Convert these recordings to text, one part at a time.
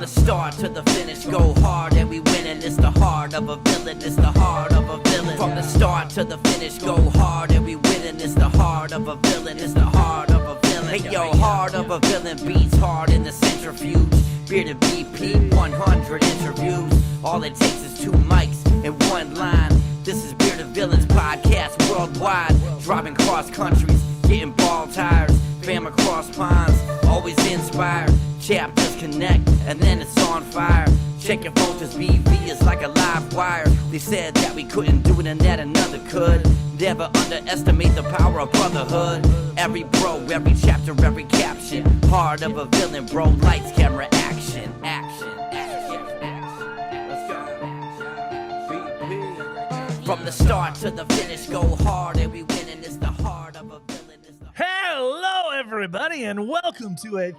the start to the finish, go hard and we win, and it's the heart of a villain, it's the heart of a villain. From the start to the finish, go hard and we win, and it's the heart of a villain, it's the heart of a villain. Hey yo, heart of a villain beats hard in the centrifuge. Bearded BP, 100 interviews. All it takes is 2 mics and 1 line. This is Bearded Villains podcast worldwide. Driving cross countries, getting ball tires. Fam across ponds, always inspired. Chapters connect, and then it's on fire. Check your phone, cause BV is like a live wire. They said that we couldn't do it and that another could. Never underestimate the power of brotherhood. Every bro, every chapter, every caption. Heart of a villain, bro. Lights, camera, action. Action, action, action. Let's go. From the start to the finish, go hard and we win, and it's the heart of a villain. Hello, everybody, and welcome to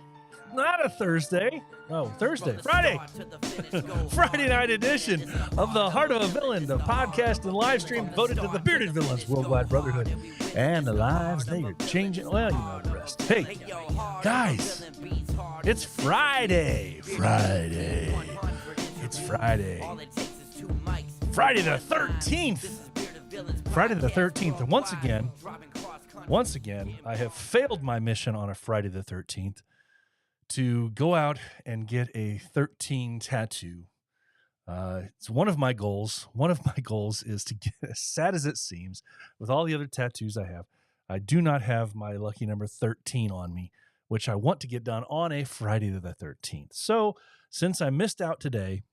Friday night edition of the Heart of a Villain, the podcast and live stream devoted to the Bearded Villains Worldwide Brotherhood and the lives they are changing. Well, you know the rest. Hey, guys, it's Friday. It's Friday. Friday the 13th. Friday the 13th. And once again, I have failed my mission on a Friday the 13th. To go out and get a 13 tattoo. It's one of my goals. One of my goals is to get, as sad as it seems, with all the other tattoos I have, I do not have my lucky number 13 on me, which I want to get done on a Friday the 13th. So since I missed out today,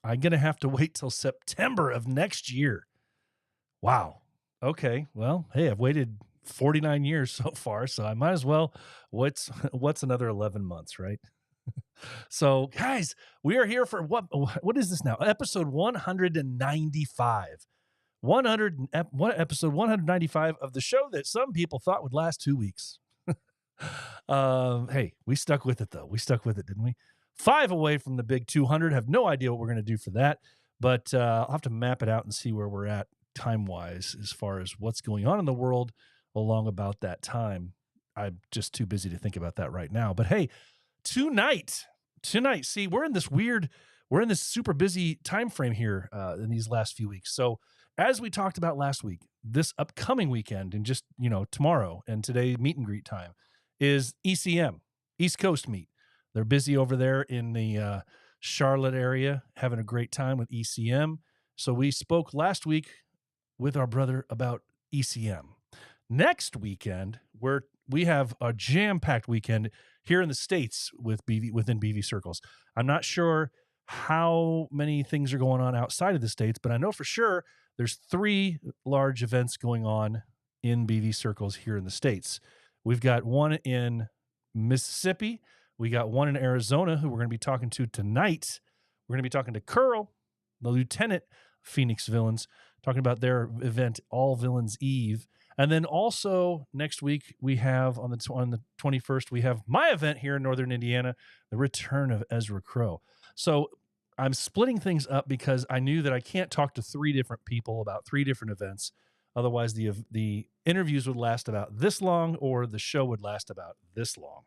I'm going to have to wait till September of next year. Wow. Okay. Well, hey, I've waited 49 years so far, so I might as well. What's another 11 months, right? So, guys, we are here for what is this now? Episode 195. Episode 195 of the show that some people thought would last 2 weeks. Hey, we stuck with it though. We stuck with it, didn't we? 5 away from the big 200. Have no idea what we're going to do for that, but I'll have to map it out and see where we're at time-wise as far as what's going on in the world along about that time. I'm just too busy to think about that right now. But hey, tonight, see, we're in this super busy time frame here in these last few weeks. So as we talked about last week, this upcoming weekend and just, tomorrow and today meet and greet time is ECM, East Coast Meet. They're busy over there in the Charlotte area, having a great time with ECM. So we spoke last week with our brother about ECM. Next weekend, we have a jam-packed weekend here in the States within BV circles. I'm not sure how many things are going on outside of the States, but I know for sure there's 3 large events going on in BV circles here in the States. We've got one in Mississippi. We got one in Arizona who we're going to be talking to tonight. We're going to be talking to Kurl, the Lieutenant Phoenix Villains, talking about their event, All Villains Eve. And then also next week, we have on the 21st, we have my event here in Northern Indiana, the return of Ezra Crow. So I'm splitting things up because I knew that I can't talk to 3 different people about 3 different events. Otherwise, the interviews would last about this long or the show would last about this long.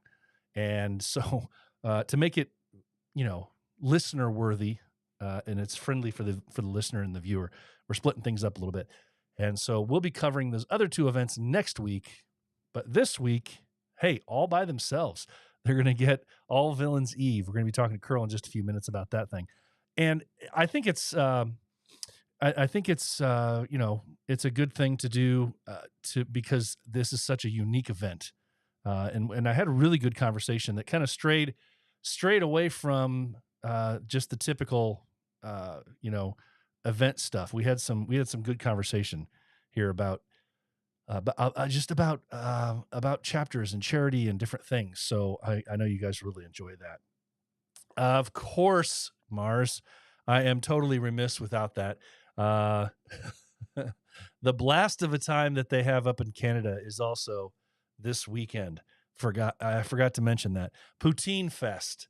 And so to make it, listener worthy and it's friendly for the listener and the viewer, we're splitting things up a little bit. And so we'll be covering those other 2 events next week. But this week, hey, all by themselves, they're going to get All Villains Eve. We're going to be talking to Kurl in just a few minutes about that thing. And I think it's, it's a good thing to do because this is such a unique event. And I had a really good conversation that kind of strayed away from just the typical, event stuff. We had some good conversation here about chapters and charity and different things. So I know you guys really enjoy that. Of course, Mars, I am totally remiss without that. The blast of a time that they have up in Canada is also this weekend. I forgot to mention that. Poutine Fest.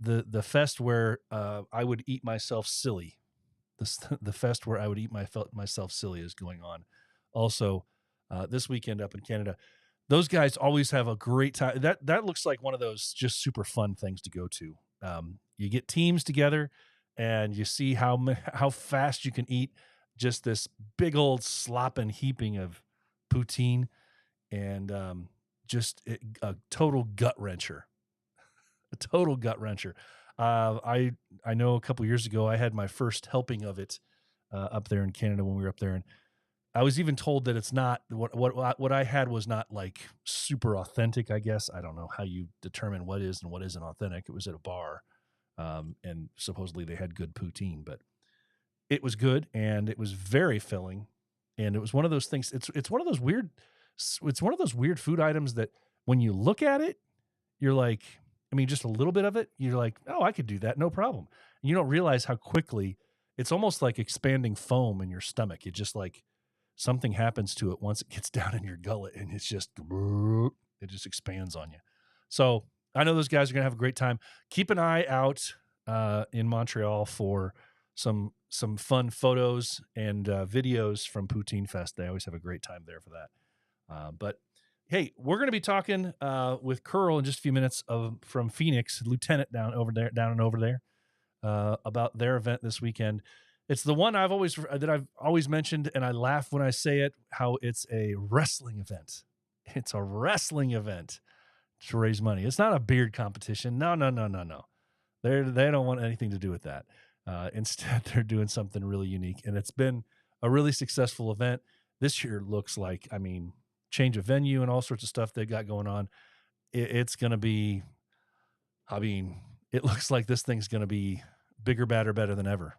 The fest where I would eat myself silly. The fest where I would eat myself silly is going on also this weekend up in Canada. those guys always have a great time. That looks like one of those just super fun things to go to. You get teams together, and you see how fast you can eat just this big old slopping heaping of poutine, and a total gut wrencher. A total gut wrencher. I know a couple years ago I had my first helping of it up there in Canada when we were up there, and I was even told that it's not what I had was not like super authentic. I guess I don't know how you determine what is and what isn't authentic. It was at a bar, and supposedly they had good poutine, but it was good and it was very filling, and it was one of those things. It's one of those weird. It's one of those weird food items that when you look at it, you're like, I mean, just a little bit of it, you're like, oh, I could do that, no problem. And you don't realize how quickly it's almost like expanding foam in your stomach. It just like something happens to it once it gets down in your gullet, and it just expands on you. So I know those guys are going to have a great time. Keep an eye out in Montreal for some fun photos and videos from Poutine Fest. They always have a great time there for that. But hey, we're going to be talking with Kurl in just a few minutes from Phoenix, Lieutenant down and over there, about their event this weekend. It's the one I've always mentioned, and I laugh when I say it, how it's a wrestling event. It's a wrestling event to raise money. It's not a beard competition. No. They don't want anything to do with that. Instead, they're doing something really unique, and it's been a really successful event. This year looks like, I mean, change of venue and all sorts of stuff they've got going on. It's going to be, I mean, it looks like this thing's going to be bigger, badder, better than ever,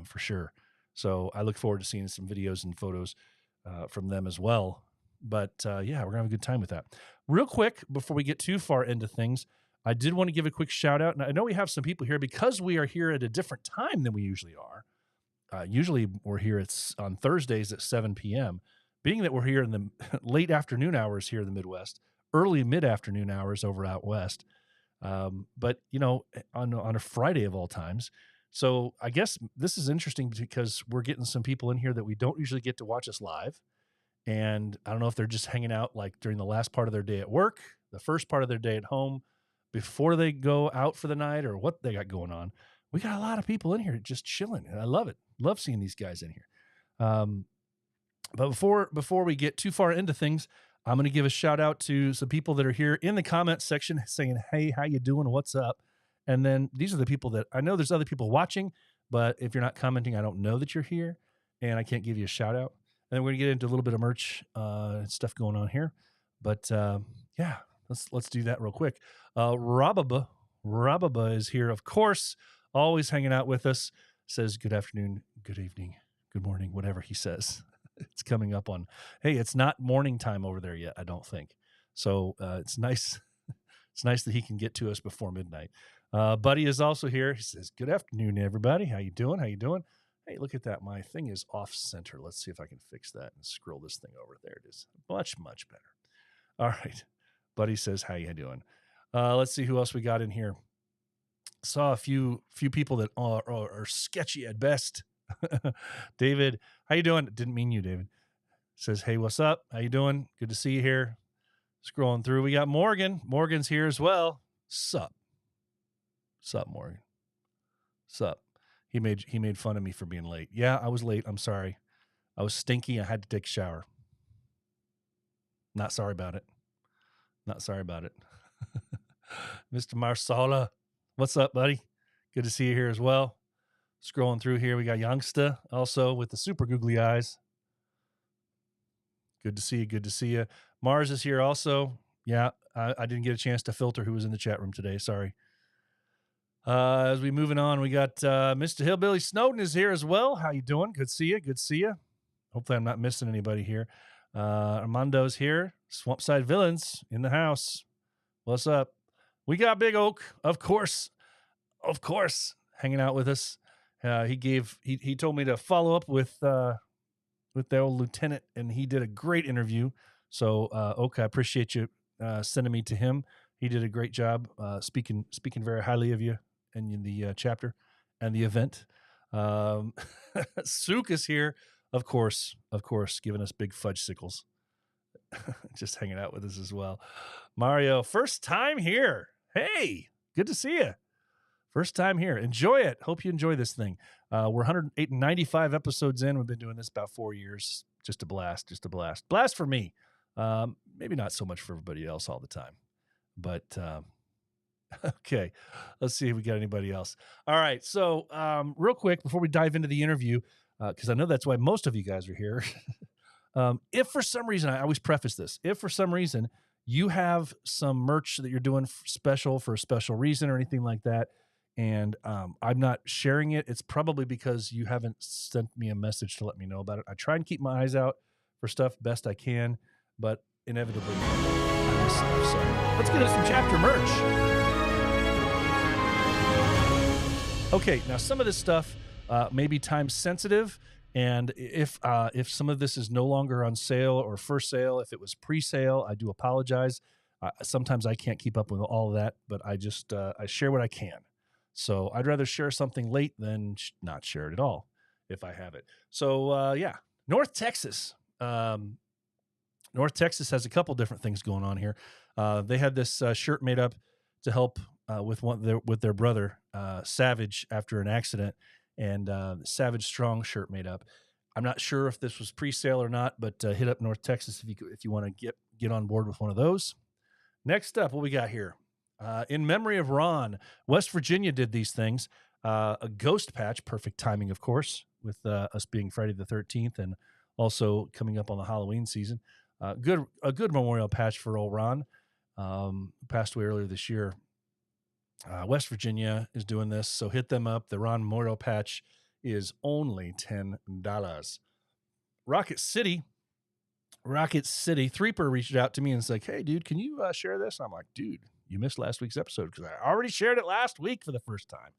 for sure. So I look forward to seeing some videos and photos from them as well. But yeah, we're going to have a good time with that. Real quick, before we get too far into things, I did want to give a quick shout out. And I know we have some people here because we are here at a different time than we usually are. Usually we're here on Thursdays at 7 p.m., being that we're here in the late afternoon hours here in the Midwest, early mid-afternoon hours over out west. But, you know, on a Friday of all times. So I guess this is interesting because we're getting some people in here that we don't usually get to watch us live. And I don't know if they're just hanging out like during the last part of their day at work, the first part of their day at home, before they go out for the night, or what they got going on. We got a lot of people in here just chilling, and I love it. Love seeing these guys in here. But before we get too far into things, I'm going to give a shout out to some people that are here in the comments section saying, hey, how you doing? What's up? And then these are the people that I know there's other people watching, but if you're not commenting, I don't know that you're here, and I can't give you a shout out. And then we're going to get into a little bit of merch stuff going on here. But yeah, let's do that real quick. Rababa is here, of course, always hanging out with us. Says good afternoon, good evening, good morning, whatever he says. It's coming up on, hey, it's not morning time over there yet, I don't think. So it's nice. It's nice that he can get to us before midnight. Buddy is also here. He says, good afternoon, everybody. How you doing? Hey, look at that. My thing is off center. Let's see if I can fix that and scroll this thing over. There it is. Much, much better. All right. Buddy says, how you doing? Let's see who else we got in here. Saw a few people that are sketchy at best. David, how you doing? Didn't mean you, David. Says, hey, what's up? How you doing? Good to see you here. Scrolling through. We got Morgan. Morgan's here as well. Sup, Morgan. Sup. He made fun of me for being late. Yeah, I was late. I'm sorry. I was stinky. I had to take a shower. Not sorry about it. Mr. Marsala, what's up, buddy? Good to see you here as well. Scrolling through here, we got Youngsta also with the super googly eyes. Good to see you. Mars is here also. Yeah, I didn't get a chance to filter who was in the chat room today. Sorry. As we moving on, we got Mr. Hillbilly Snowden is here as well. How you doing? Good to see you. Hopefully I'm not missing anybody here. Armando's here. Swampside Villains in the house. What's up? We got Big Oak, of course, hanging out with us. He told me to follow up with the old lieutenant, and he did a great interview. So Oak, I appreciate you sending me to him. He did a great job speaking very highly of you and in the chapter and the event. Sook is here, of course, giving us big fudge sickles. just hanging out with us as well. Mario, first time here. Hey, good to see you. First time here. Enjoy it. Hope you enjoy this thing. We're 195 episodes in. We've been doing this about 4 years. Just a blast. Just a blast. Blast for me. Maybe not so much for everybody else all the time. But okay, let's see if we got anybody else. All right. So real quick, before we dive into the interview, because I know that's why most of you guys are here. If for some reason, I always preface this, if for some reason you have some merch that you're doing special for a special reason or anything like that, and I'm not sharing it, it's probably because you haven't sent me a message to let me know about it. I try and keep my eyes out for stuff best I can, but inevitably I miss stuff. So let's get into some chapter merch. Okay, now some of this stuff may be time sensitive, and if some of this is no longer on sale or for sale, if it was pre-sale, I do apologize. Sometimes I can't keep up with all of that, but I just I share what I can. So I'd rather share something late than not share it at all if I have it. So yeah, North Texas. North Texas has a couple different things going on here. They had this shirt made up to help with their brother Savage after an accident, and Savage Strong shirt made up. I'm not sure if this was pre-sale or not, but hit up North Texas if you want to get on board with one of those. Next up, what we got here? In memory of Ron, West Virginia did these things. A ghost patch, perfect timing, of course, with us being Friday the 13th and also coming up on the Halloween season. A good memorial patch for old Ron. Passed away earlier this year. West Virginia is doing this, so hit them up. The Ron Memorial patch is only $10. Rocket City, Threeper reached out to me and was like, "Hey, dude, can you share this?" And I'm like, "Dude, you missed last week's episode because I already shared it last week for the first time."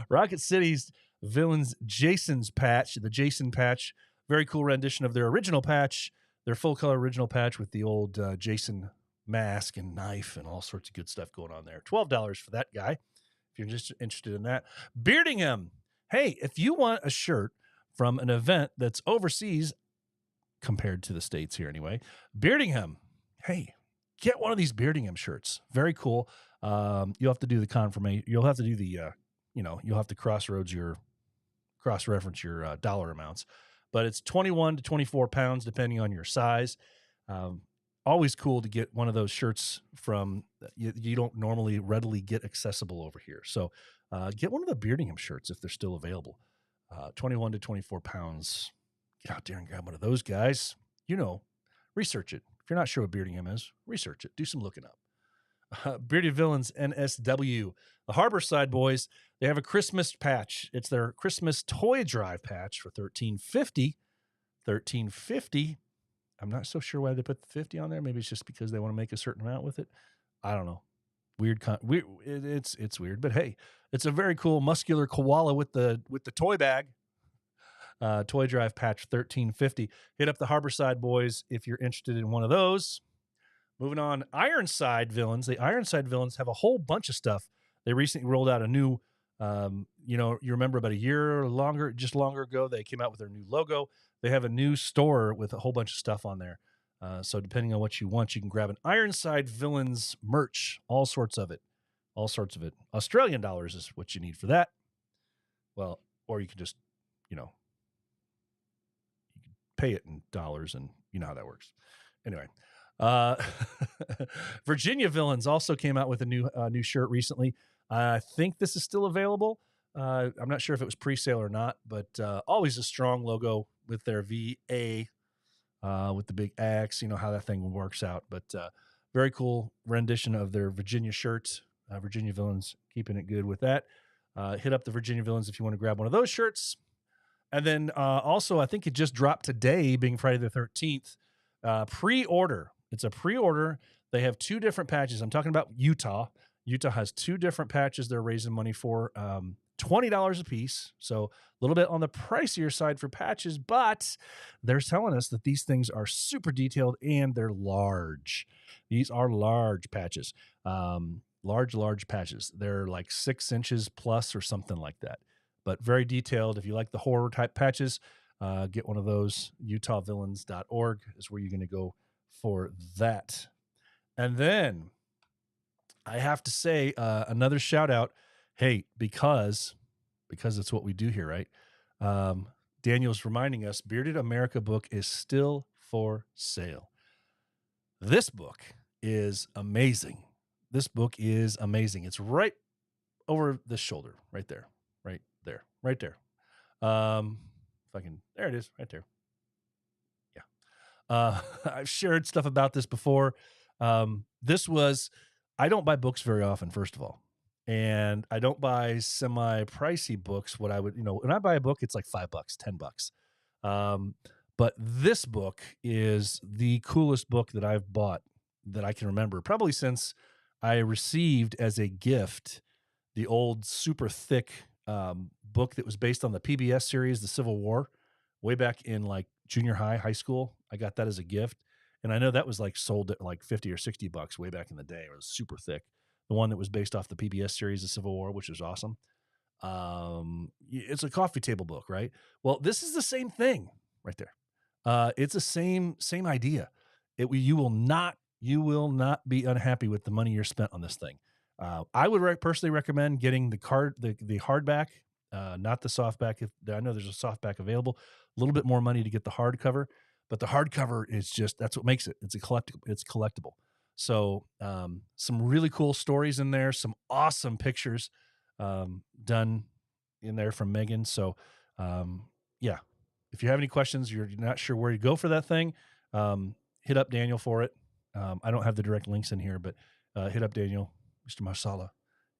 Rocket City's Villains Jason's patch, the Jason patch, very cool rendition of their original patch, their full color original patch with the old Jason mask and knife and all sorts of good stuff going on there. $12 for that guy, if you're just interested in that. Beardingham. Hey, if you want a shirt from an event that's overseas compared to the States here anyway, Beardingham, hey, get one of these Beardingham shirts. Very cool. You'll have to do the confirmation. You'll have to do the, you'll have to cross-reference your dollar amounts. But it's 21 to 24 pounds, depending on your size. Always cool to get one of those shirts from you don't normally readily get accessible over here. So get one of the Beardingham shirts if they're still available. 21 to 24 pounds. Get out there and grab one of those guys. Research it. If you're not sure what Beardingham is, research it. Do some looking up. Bearded Villains NSW. The Harborside Boys, they have a Christmas patch. It's their Christmas toy drive patch for $13.50. $13.50. I'm not so sure why they put the 50 on there. Maybe it's just because they want to make a certain amount with it. I don't know. It's weird, but hey, it's a very cool muscular koala with the toy bag. Toy drive patch $13.50. Hit up the Harborside Boys if you're interested in one of those. Moving on, Ironside Villains. The Ironside Villains have a whole bunch of stuff. They recently rolled out a new, you remember about a year longer ago, they came out with their new logo. They have a new store with a whole bunch of stuff on there. So depending on what you want, you can grab an Ironside Villains merch, all sorts of it. Australian dollars is what you need for that. Well, or you can just, you can pay it in dollars, and you know how that works. Anyway, Virginia Villains also came out with a new shirt recently. I think this is still available. I'm not sure if it was pre-sale or not, but always a strong logo with their VA with the big X. You know how that thing works out. But very cool rendition of their Virginia shirt. Virginia Villains keeping it good with that. Hit up the Virginia Villains if you want to grab one of those shirts. And then also, I think it just dropped today, being Friday the 13th. Pre-order. It's a pre-order. They have two different patches. I'm talking about Utah. Utah has two different patches they're raising money for. $20 a piece. So a little bit on the pricier side for patches, but they're telling us that these things are super detailed and they're large. These are large patches. Large patches. They're like 6 inches plus or something like that, but very detailed. If you like the horror type patches, get one of those. UtahVillains.org is where you're going to go for that. And then I have to say another shout out. Hey, because it's what we do here, right? Daniel's reminding us Bearded America book is still for sale. This book is amazing. This book is amazing. It's right over the shoulder, right there. If I can, there it is, right there. Yeah. I've shared stuff about this before. I don't buy books very often, first of all. And I don't buy semi-pricey books. What I would, when I buy a book, it's like $5, $10. But this book is the coolest book that I've bought that I can remember, probably since I received as a gift the old super thick book that was based on the PBS series, The Civil War, way back in like junior high school. I got that as a gift. And I know that was like sold at like $50 or $60 way back in the day. It was super thick. The one that was based off the PBS series, The Civil War, which was awesome. It's a coffee table book, right? Well, this is the same thing right there. It's the same idea. You will not be unhappy with the money you're spent on this thing. I would personally recommend getting the hardback, not the softback. If I know there's a softback available, a little bit more money to get the hardcover, but the hardcover is that's what makes it. It's collectible. So some really cool stories in there, some awesome pictures done in there from Megan. So yeah, if you have any questions, you're not sure where to go for that thing, hit up Daniel for it. I don't have the direct links in here, but hit up Daniel, Mr. Marsala,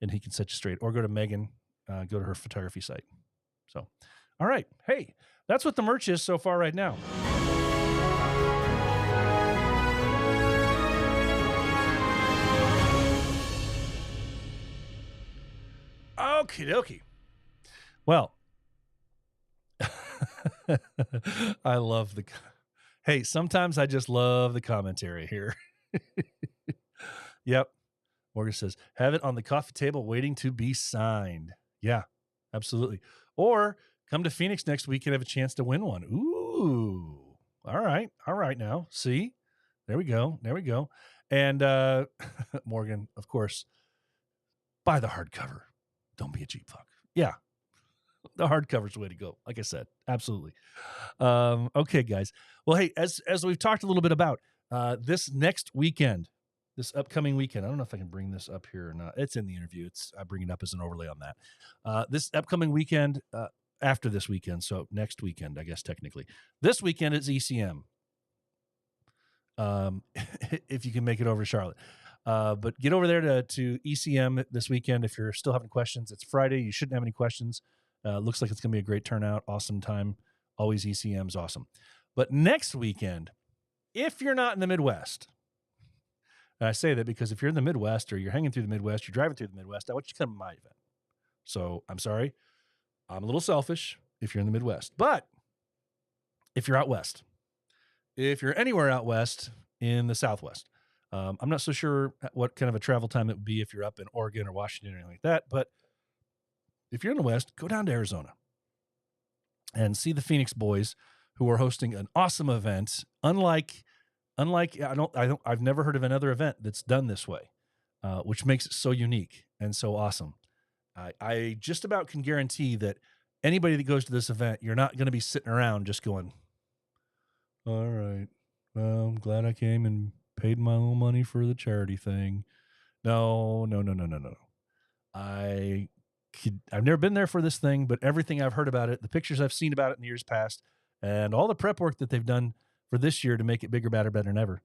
and he can set you straight. Or go to Megan, go to her photography site. So, all right. Hey, that's what the merch is so far right now. Okie dokie. Well, I love hey, sometimes I just love the commentary here. Yep. Morgan says, have it on the coffee table waiting to be signed. Yeah, absolutely. Or come to Phoenix next week and have a chance to win one. Ooh. All right now. See? There we go. And Morgan, of course, buy the hardcover. Don't be a cheap fuck. Yeah. The hardcover's the way to go. Like I said, absolutely. Okay, guys. Well, hey, as we've talked a little bit about this upcoming weekend, I don't know if I can bring this up here or not. It's in the interview. I bring it up as an overlay on that. This upcoming weekend, after this weekend, so next weekend, I guess technically. This weekend is ECM. If you can make it over to Charlotte. But get over there to ECM this weekend if you're still having questions. It's Friday. You shouldn't have any questions. Looks like it's going to be a great turnout. Awesome time. Always ECM's awesome. But next weekend, if you're not in the Midwest, and I say that because if you're in the Midwest or you're hanging through the Midwest, you're driving through the Midwest, I want you to come to my event. So I'm sorry. I'm a little selfish if you're in the Midwest. But if you're out west, if you're anywhere out west in the Southwest, I'm not so sure what kind of a travel time it would be if you're up in Oregon or Washington or anything like that. But if you're in the West, go down to Arizona and see the Phoenix boys who are hosting an awesome event. Unlike I've never heard of another event that's done this way, which makes it so unique and so awesome. I just about can guarantee that anybody that goes to this event, you're not going to be sitting around just going, all right, well, I'm glad I came and paid my own money for the charity thing. No. I've never been there for this thing, but everything I've heard about it, the pictures I've seen about it in the years past, and all the prep work that they've done for this year to make it bigger, better than ever,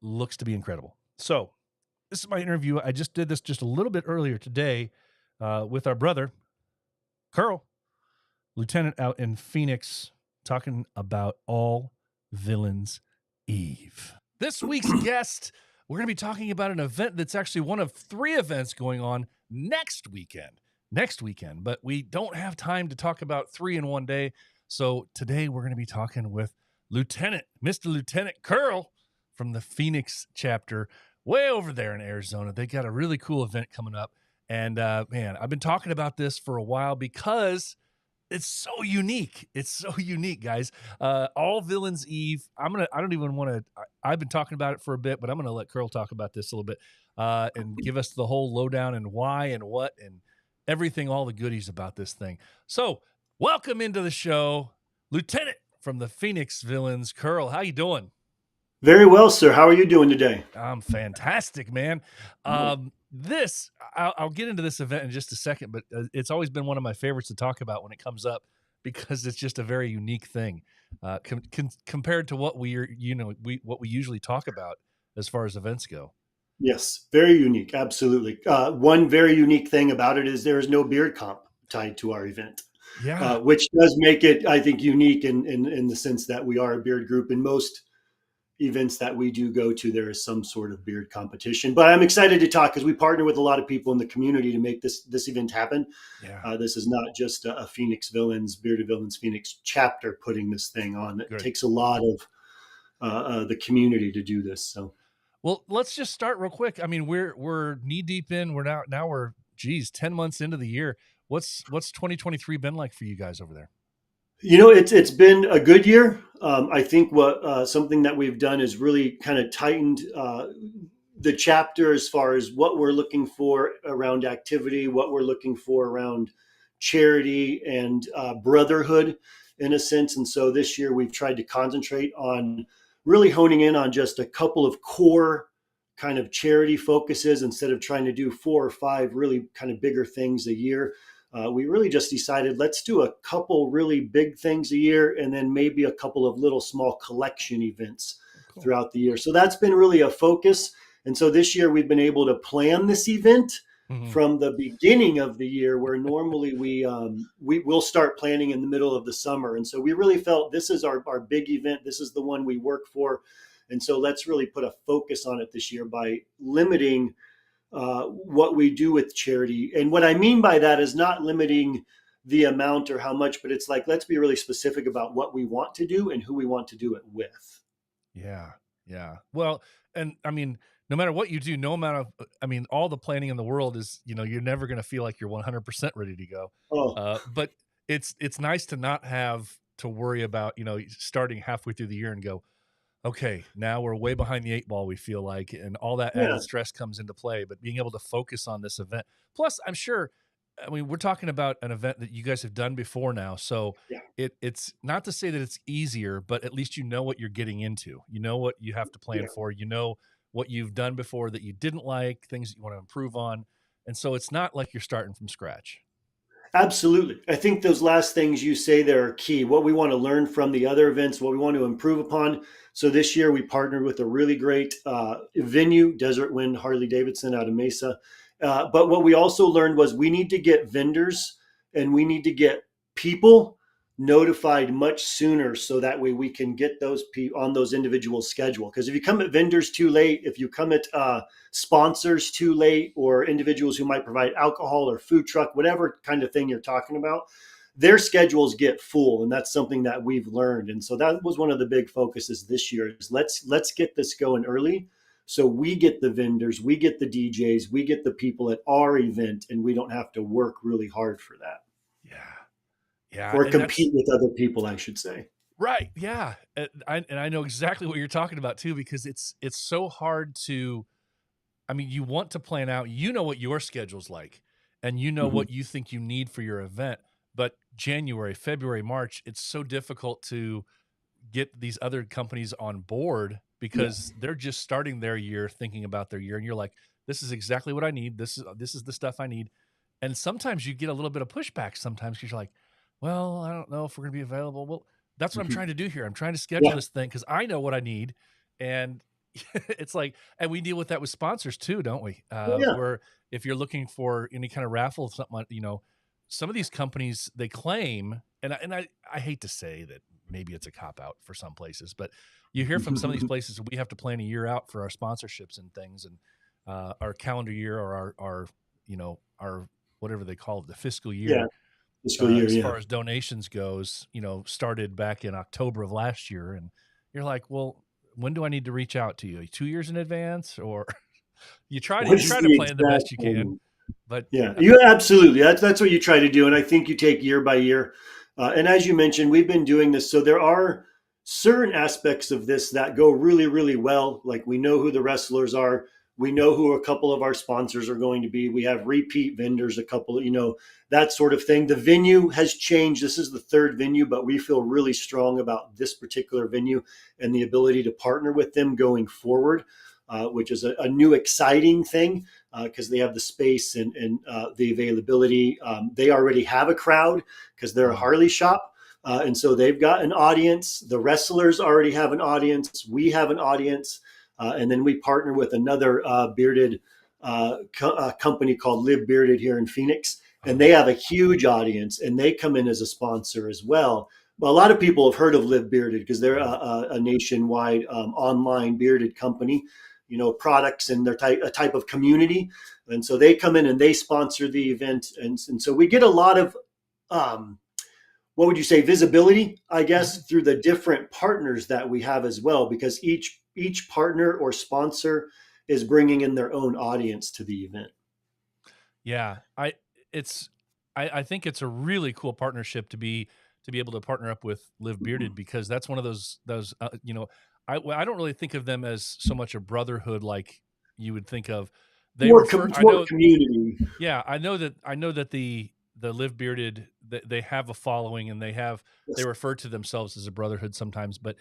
looks to be incredible. So this is my interview. I just did this just a little bit earlier today with our brother, Kurl, lieutenant out in Phoenix, talking about All Villains Eve. This week's guest, we're going to be talking about an event that's actually one of 3 events going on next weekend, but we don't have time to talk about 3 in one day. So today we're going to be talking with Mr. Lieutenant Kurl from the Phoenix chapter way over there in Arizona. They got a really cool event coming up. And man, I've been talking about this for a while because it's so unique. It's so unique, guys. All Villains Eve. I don't even want to. I've been talking about it for a bit, but I'm gonna let Kurl talk about this a little bit and give us the whole lowdown and why and what and everything, all the goodies about this thing. So, welcome into the show, Lieutenant from the Phoenix Villains, Kurl. How you doing? Very well, sir. How are you doing today? I'm fantastic, man. I'll get into this event in just a second, but it's always been one of my favorites to talk about when it comes up because it's just a very unique thing compared to what what we usually talk about as far as events go. Yes, very unique. Absolutely. One very unique thing about it is there is no beard comp tied to our event, Yeah. which does make it, I think, unique in the sense that we are a beard group. In most events that we do go to, there is some sort of beard competition. But I'm excited to talk because we partner with a lot of people in the community to make this event happen. Yeah. This is not just a Phoenix Villains, Bearded Villains Phoenix chapter putting this thing on. It takes a lot of the community to do this. So. Well, let's just start real quick. I mean, we're knee deep in. We're 10 months into the year. What's 2023 been like for you guys over there? It's been a good year. I think something that we've done is really kind of tightened the chapter as far as what we're looking for around activity, what we're looking for around charity and brotherhood in a sense. And so this year we've tried to concentrate on really honing in on just a couple of core kind of charity focuses instead of trying to do 4 or 5 really kind of bigger things a year. We really just decided let's do a couple really big things a year and then maybe a couple of little small collection events throughout the year. So that's been really a focus. And so this year we've been able to plan this event from the beginning of the year, where normally we will start planning in the middle of the summer. And so we really felt this is our big event. This is the one we work for. And so let's really put a focus on it this year by limiting what we do with charity. And what I mean by that is not limiting the amount or how much, but it's like, let's be really specific about what we want to do and who we want to do it with. Yeah. Yeah. Well, and I mean, no matter what you do, all the planning in the world is, you're never going to feel like you're 100% ready to go. But it's nice to not have to worry about, starting halfway through the year and go, okay, now we're way behind the 8 ball, we feel like, and all that added stress comes into play, but being able to focus on this event. Plus, I'm sure, we're talking about an event that you guys have done before now. So it's not to say that it's easier, but at least you know what you're getting into. You know what you have to plan for. You know what you've done before that you didn't like, things that you want to improve on. And so it's not like you're starting from scratch. Absolutely. I think those last things you say there are key. What we want to learn from the other events, what we want to improve upon. So this year we partnered with a really great venue, Desert Wind Harley Davidson out of Mesa. But what we also learned was we need to get vendors and we need to get people notified much sooner so that way we can get those people on those individual schedule. Because if you come at vendors too late, if you come at sponsors too late, or individuals who might provide alcohol or food truck, whatever kind of thing you're talking about, their schedules get full. And that's something that we've learned. And so that was one of the big focuses this year is let's get this going early. So we get the vendors, we get the DJs, we get the people at our event, and we don't have to work really hard for that. Yeah. Or compete with other people, I should say. Right. Yeah. And I know exactly what you're talking about too, because it's so hard to, you want to plan out, what your schedule's like, and what you think you need for your event. But January, February, March, it's so difficult to get these other companies on board because they're just starting their year, thinking about their year. And you're like, this is exactly what I need. This is the stuff I need. And sometimes you get a little bit of pushback sometimes because you're like, well, I don't know if we're going to be available. Well, that's what I'm trying to do here. I'm trying to schedule this thing because I know what I need. And it's like, and we deal with that with sponsors too, don't we? Where if you're looking for any kind of raffle, something, some of these companies, they claim, and I hate to say that maybe it's a cop out for some places, but you hear from some of these places, we have to plan a year out for our sponsorships and things, and our calendar year or our whatever they call it, the fiscal year. Yeah. Fiscal year, as far as donations goes, started back in October of last year. And you're like, well, when do I need to reach out to you? 2 years in advance? Or you try to plan the best you can. But you absolutely. That's what you try to do. And I think you take year by year. And as you mentioned, we've been doing this. So there are certain aspects of this that go really, really well. Like we know who the wrestlers are. We know who a couple of our sponsors are going to be. We have repeat vendors, a couple, that sort of thing. The venue has changed. This is the third venue, but we feel really strong about this particular venue and the ability to partner with them going forward, which is a new exciting thing because they have the space and the availability. They already have a crowd because they're a Harley shop. And so they've got an audience. The wrestlers already have an audience. We have an audience. And then we partner with another bearded company called Live Bearded here in Phoenix. And they have a huge audience and they come in as a sponsor as well. But a lot of people have heard of Live Bearded because they're a nationwide online bearded company, products and they're a type of community. And so they come in and they sponsor the event. And so we get a lot of, what would you say, visibility, I guess, through the different partners that we have as well, because each partner or sponsor is bringing in their own audience to the event. Yeah, I think it's a really cool partnership to be able to partner up with Live Bearded because that's one of those I don't really think of them as so much a brotherhood like you would think of. They More refer, community. Yeah, I know that the Live Bearded they have a following and they refer to themselves as a brotherhood sometimes, but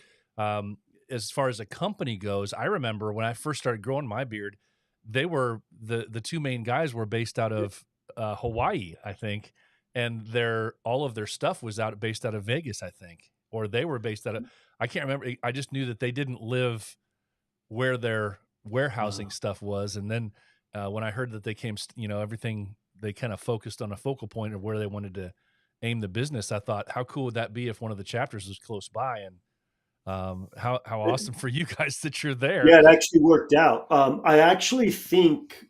as far as a company goes, I remember when I first started growing my beard, they were the two main guys were based out of Hawaii, I think, and all of their stuff was based out of Vegas, I think, or they were based out of, I can't remember. I just knew that they didn't live where their warehousing stuff was, and then when I heard that they came, everything they kind of focused on a focal point of where they wanted to aim the business. I thought, how cool would that be if one of the chapters was close by? And how awesome for you guys that you're there. Yeah, it actually worked out. I actually think,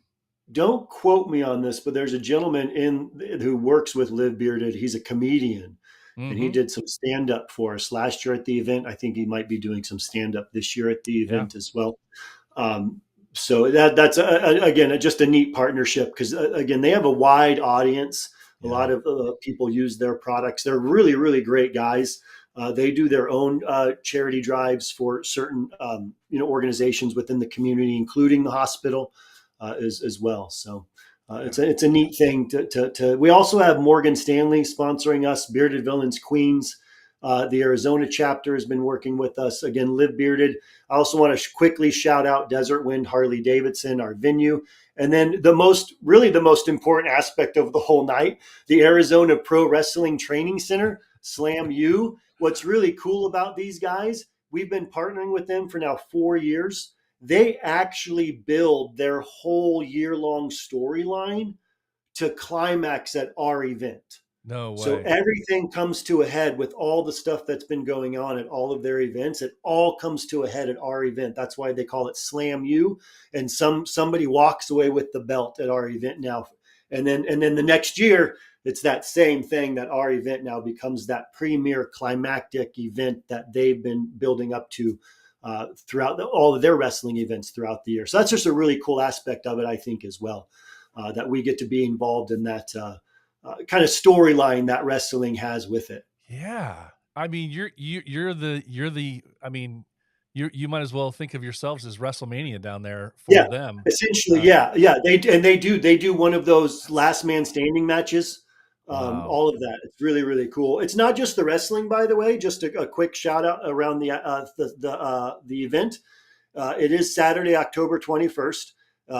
don't quote me on this, but there's a gentleman who works with Live Bearded. He's a comedian and he did some stand up for us last year at the event. I think he might be doing some stand up this year at the event as well. So that's again, just a neat partnership because again, they have a wide audience. A lot of people use their products. They're really, really great guys. They do their own charity drives for certain organizations within the community, including the hospital as well. So it's a neat thing to. We also have Morgan Stanley sponsoring us, Bearded Villains Queens. The Arizona chapter has been working with us. Again, Live Bearded. I also want to quickly shout out Desert Wind Harley Davidson, our venue. And then the most important aspect of the whole night, the Arizona Pro Wrestling Training Center, Slam U. What's really cool about these guys, we've been partnering with them for now 4 years. They actually build their whole year-long storyline to climax at our event. No way. So everything comes to a head with all the stuff that's been going on at all of their events. It all comes to a head at our event. That's why they call it Slam U. And somebody walks away with the belt at our event now. And then the next year, it's that same thing that our event now becomes that premier climactic event that they've been building up to throughout all of their wrestling events throughout the year. So that's just a really cool aspect of it, I think, as well, that we get to be involved in that kind of storyline that wrestling has with it. Yeah. I mean, you might as well think of yourselves as WrestleMania down there for them. Essentially. They do one of those last man standing matches. Wow. All of that. It's really, really cool. It's not just the wrestling, by the way, just a quick shout out around the event. It is Saturday, October 21st.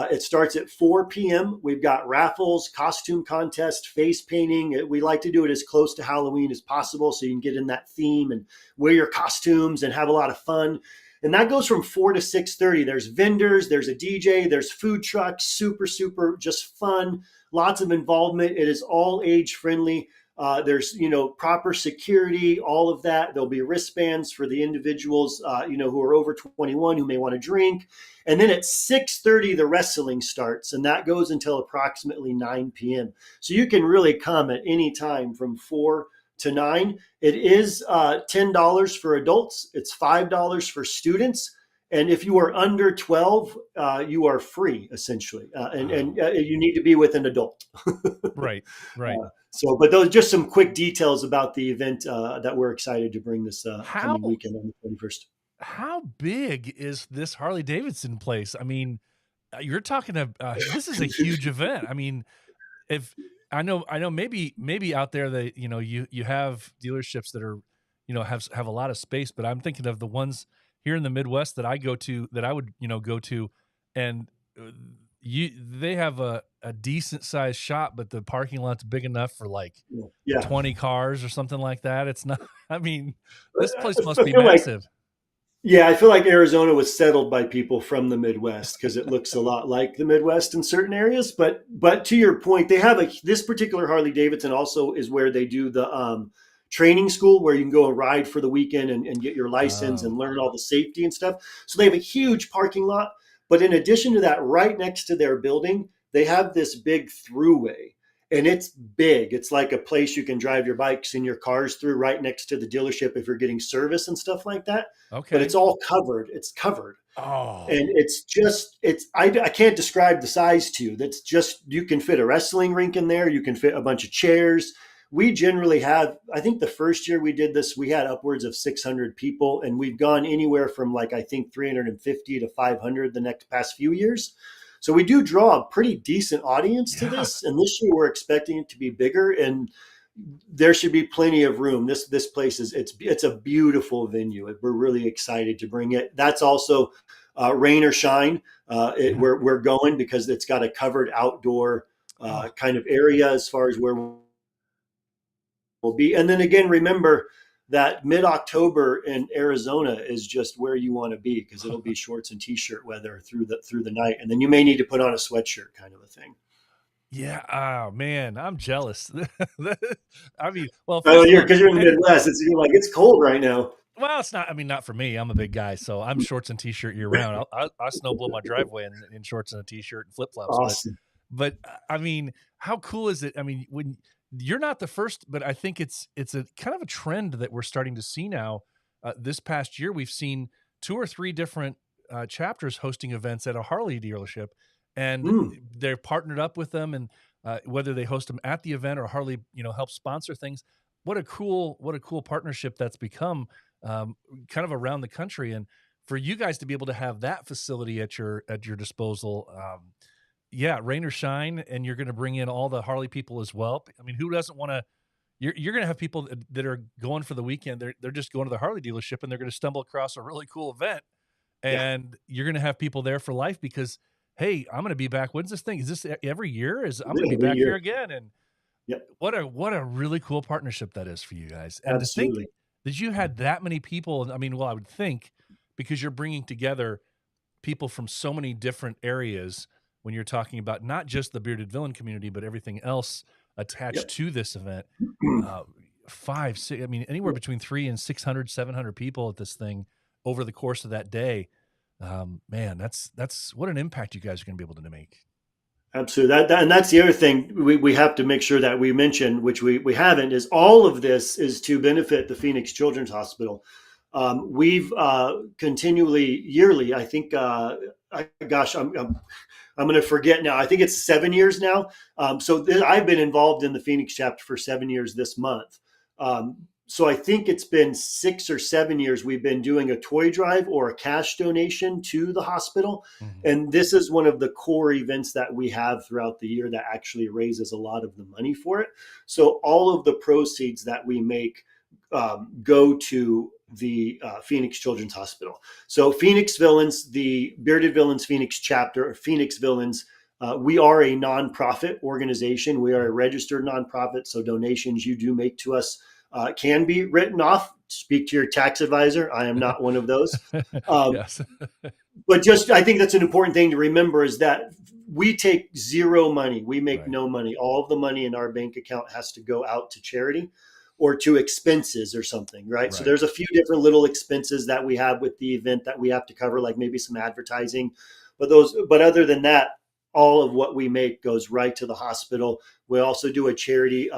It starts at 4 p.m. We've got raffles, costume contest, face painting. We like to do it as close to Halloween as possible so you can get in that theme and wear your costumes and have a lot of fun. And that goes from 4 to 6:30. There's vendors, there's a DJ, there's food trucks, super, super just fun. Lots of involvement. It is all age friendly. There's, proper security, all of that. There'll be wristbands for the individuals, who are over 21 who may want to drink. And then at 6:30, the wrestling starts, and that goes until approximately 9 p.m. So you can really come at any time from 4 to 9. It is $10 for adults. It's $5 for students. And if you are under 12, you are free essentially, and Wow. you need to be with an adult. Right. Right. But those just some quick details about the event that we're excited to bring this How coming weekend on the 21st. how big is this Harley Davidson place? I mean, you're talking this is a huge event. I mean, if I know maybe out there that you have dealerships that are have a lot of space, but I'm thinking of the ones here in the Midwest that I go to that I would go to, and they have a decent sized shop, but the parking lot's big enough for like Yeah, 20 cars or something like that. It's not. I mean, this place must I be feel like massive. I feel like Arizona was settled by people from the Midwest because it looks a lot like the Midwest in certain areas. But to your point, they have this particular Harley Davidson also is where they do the training school where you can go and ride for the weekend and get your license and Oh, learn all the safety and stuff. So they have a huge parking lot. But in addition to that, right next to their building, they have this big throughway. And it's big. It's like a place you can drive your bikes and your cars through right next to the dealership if you're getting service and stuff like that. But it's okay. all covered. It's covered. Oh, And I can't describe the size to you. That's just, you can fit a wrestling rink in there. You can fit a bunch of chairs. We generally have, I think the first year we did this, we had upwards of 600 people, and we've gone anywhere from like, I think 350 to 500 the next past few years. So we do draw a pretty decent audience to yeah. this. And this year we're expecting it to be bigger, and there should be plenty of room. This place it's a beautiful venue. We're really excited to bring it. That's also rain or shine. Yeah. We're going because it's got a covered outdoor Oh, kind of area as far as where we'll be. And then again, remember that mid-October in Arizona is just where you want to be because it'll be shorts and t-shirt weather through the night, and then you may need to put on a sweatshirt kind of a thing. yeah. Oh man, I'm jealous. I mean, well, Oh, first of all, because you're in the Midwest, you're like it's cold right now. well, it's not. I mean, not for me. I'm a big guy, so I'm shorts and t-shirt year round. I snow blow my driveway in shorts and a t-shirt and flip flops. Awesome. But I mean, how cool is it? I mean, when you're not the first, but I think it's a kind of a trend that we're starting to see now. This past year, we've seen 2 or 3 different chapters hosting events at a Harley dealership, and Mm. they're partnered up with them, and whether they host them at the event or Harley, help sponsor things. What a cool partnership that's become, kind of around the country, and for you guys to be able to have that facility at your disposal. Yeah, rain or shine, and you're going to bring in all the Harley people as well. I mean, who doesn't want to? You're going to have people that are going for the weekend. They're just going to the Harley dealership, and they're going to stumble across a really cool event, Yeah, and you're going to have people there for life because, hey, I'm going to be back. When's this thing? Is this every year? Is I'm going to be every back here year. again? And Yep, what a really cool partnership that is for you guys. And to think absolutely. that you had that many people. I mean, well, I would think because you're bringing together people from so many different areas when you're talking about not just the bearded villain community, but everything else attached Yep. to this event. Uh, 5, 6, I mean, anywhere between 300 and 600, 700 people at this thing over the course of that day. Man, that's what an impact you guys are going to be able to make. Absolutely. And that's the other thing we have to make sure that we mention, which we haven't, is all of this is to benefit the Phoenix Children's Hospital. We've continually, yearly, I think, gosh, I'm going to forget now. I think it's 7 years now. I've been involved in the Phoenix chapter for 7 years this month. So I think it's been 6 or 7 years we've been doing a toy drive or a cash donation to the hospital. Mhm. And this is one of the core events that we have throughout the year that actually raises a lot of the money for it. So all of the proceeds that we make go to the Phoenix Children's Hospital. So Phoenix Villains, the Bearded Villains Phoenix chapter, or Phoenix Villains, we are a nonprofit organization. We are a registered nonprofit. So donations you do make to us can be written off. Speak to your tax advisor. I am not one of those. Um, Yes. but just, I think that's an important thing to remember is that we take zero money. We make Right. no money. All of the money in our bank account has to go out to charity or to expenses or something, right? So Right. there's a few different little expenses that we have with the event that we have to cover, like maybe some advertising. But other than that, all of what we make goes right to the hospital. We also do a charity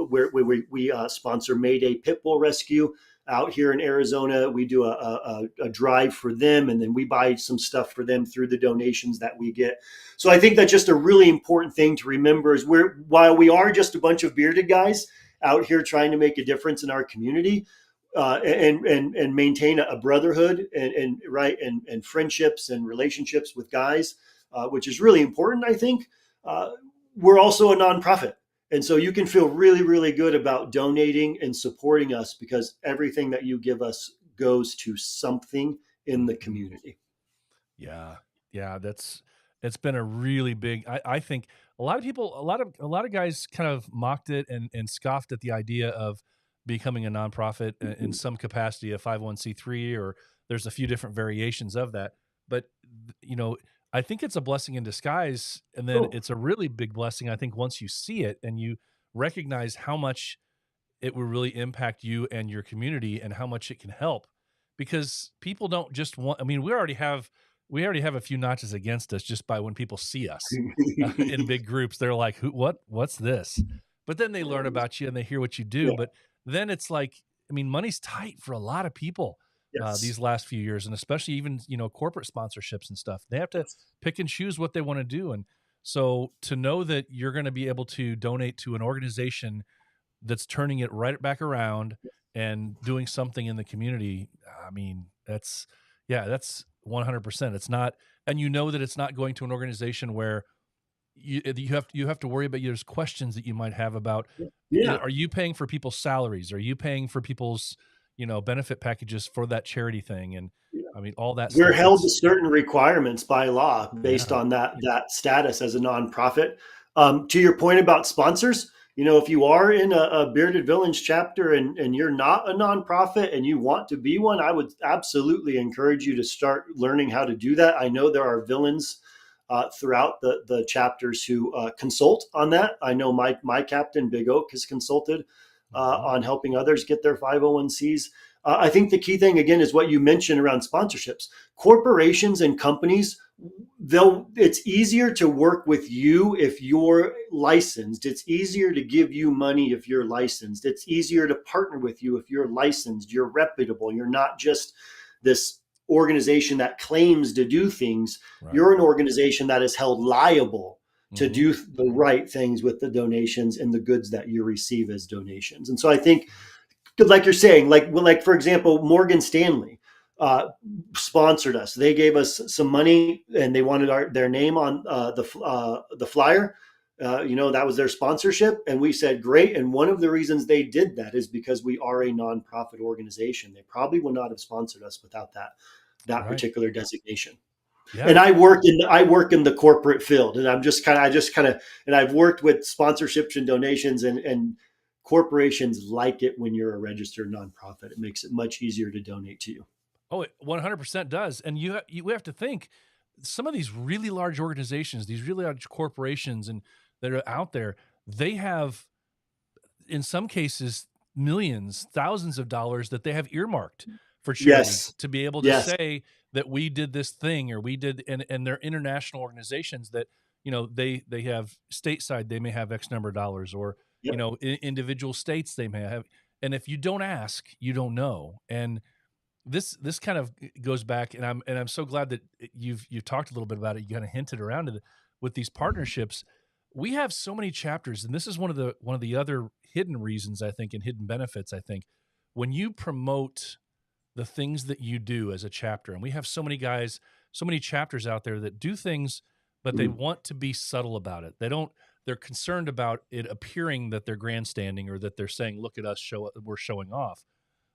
where we sponsor Mayday Pit Bull Rescue out here in Arizona. We do a drive for them, and then we buy some stuff for them through the donations that we get. So I think that's just a really important thing to remember is while we are just a bunch of bearded guys out here trying to make a difference in our community, and maintain a brotherhood and friendships and relationships with guys, which is really important, I think. We're also a nonprofit. And so you can feel really, really good about donating and supporting us because everything that you give us goes to something in the community. Yeah. Yeah. It's been a really big, I think a lot of people, a lot of guys kind of mocked it and scoffed at the idea of becoming a nonprofit in some capacity, a 501c3, or there's a few different variations of that. But, I think it's a blessing in disguise. And then it's a really big blessing, I think, once you see it and you recognize how much it will really impact you and your community and how much it can help. Because people don't just want, I mean, we already have a few notches against us just by when people see us in big groups. They're like, what's this? But then they learn about you and they hear what you do. Yeah. But then it's like, I mean, money's tight for a lot of people. Yes. These last few years, and especially even, corporate sponsorships and stuff, they have to pick and choose what they want to do. And so to know that you're going to be able to donate to an organization that's turning it right back around and doing something in the community, I mean, that's 100%. It's not, and that it's not going to an organization where you have to worry about, there's questions that you might have about, are you paying for people's salaries? Are you paying for people's, benefit packages for that charity thing? And I mean, all that we're stuff, held to certain requirements by law based on that status as a nonprofit. To your point about sponsors, if you are in a Bearded Villains chapter and you're not a nonprofit and you want to be one, I would absolutely encourage you to start learning how to do that. I know there are villains throughout the chapters who consult on that. I know my captain, Big Oak, has consulted on helping others get their 501cs. I think the key thing, again, is what you mentioned around sponsorships. Corporations and companies, it's easier to work with you if you're licensed. It's easier to give you money if you're licensed. It's easier to partner with you if you're licensed. You're reputable. You're not just this organization that claims to do things. Right. You're an organization that is held liable to do the right things with the donations and the goods that you receive as donations. And so I think, like you're saying, like for example, Morgan Stanley sponsored us. They gave us some money and they wanted their name on the flyer. That was their sponsorship. And we said, great. And one of the reasons they did that is because we are a nonprofit organization. They probably would not have sponsored us without that right. particular designation. Yeah. And I work in the corporate field, and and I've worked with sponsorships and donations, and corporations like it when you're a registered nonprofit. It makes it much easier to donate to you. Oh, it 100% does. And you have to think, some of these really large organizations, these really large corporations and that are out there, they have, in some cases, millions, thousands of dollars that they have earmarked for charity to be able to say that we did this thing, or we did, and they're international organizations that, they have stateside, they may have X number of dollars, or, individual states they may have. And if you don't ask, you don't know. And this kind of goes back, and I'm so glad that you've talked a little bit about it. You kind of hinted around it with these partnerships. We have so many chapters, and this is one of the other hidden reasons, I think, and hidden benefits, I think, when you promote the things that you do as a chapter. And we have so many guys, so many chapters out there that do things, but they want to be subtle about it. They're concerned about it appearing that they're grandstanding, or that they're saying, look at us, we're showing off.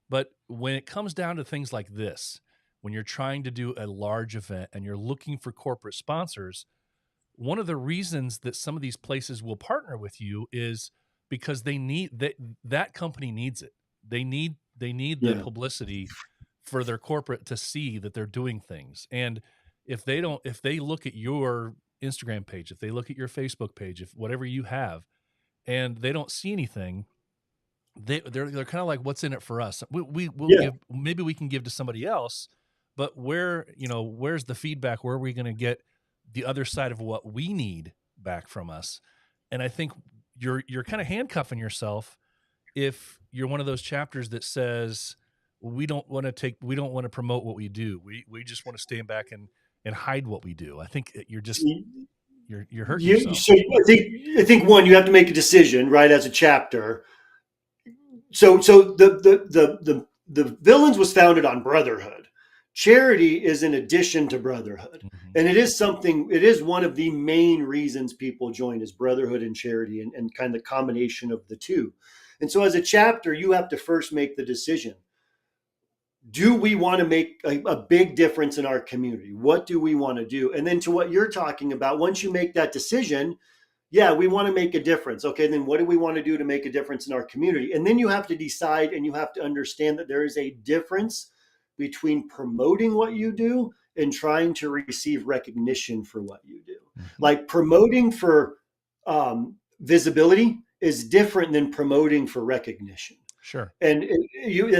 But when it comes down to things like this, when you're trying to do a large event and you're looking for corporate sponsors, one of the reasons that some of these places will partner with you is because they need that company needs it. They need the publicity for their corporate to see that they're doing things. And if they look at your Instagram page, if they look at your Facebook page, if whatever you have, and they don't see anything, they're kind of like, what's in it for us? We'll give, maybe we can give to somebody else, but where's the feedback? Where are we going to get the other side of what we need back from us. And I think you're kind of handcuffing yourself if you're one of those chapters that says we don't want to promote what we do. We just want to stand back and hide what we do. I think you're hurting yourself. So I think one, you have to make a decision, right, as a chapter. So the Villains was founded on brotherhood. Charity is an addition to brotherhood. Mm-hmm. And it is one of the main reasons people join is brotherhood and charity, and kind of the combination of the two. And so as a chapter, you have to first make the decision. Do we want to make a big difference in our community? What do we want to do? And then to what you're talking about, once you make that decision, yeah, we want to make a difference. Okay, then what do we want to do to make a difference in our community? And then you have to decide, and you have to understand that there is a difference between promoting what you do and trying to receive recognition for what you do. Mm-hmm. Like promoting for visibility is different than promoting for recognition. Sure. And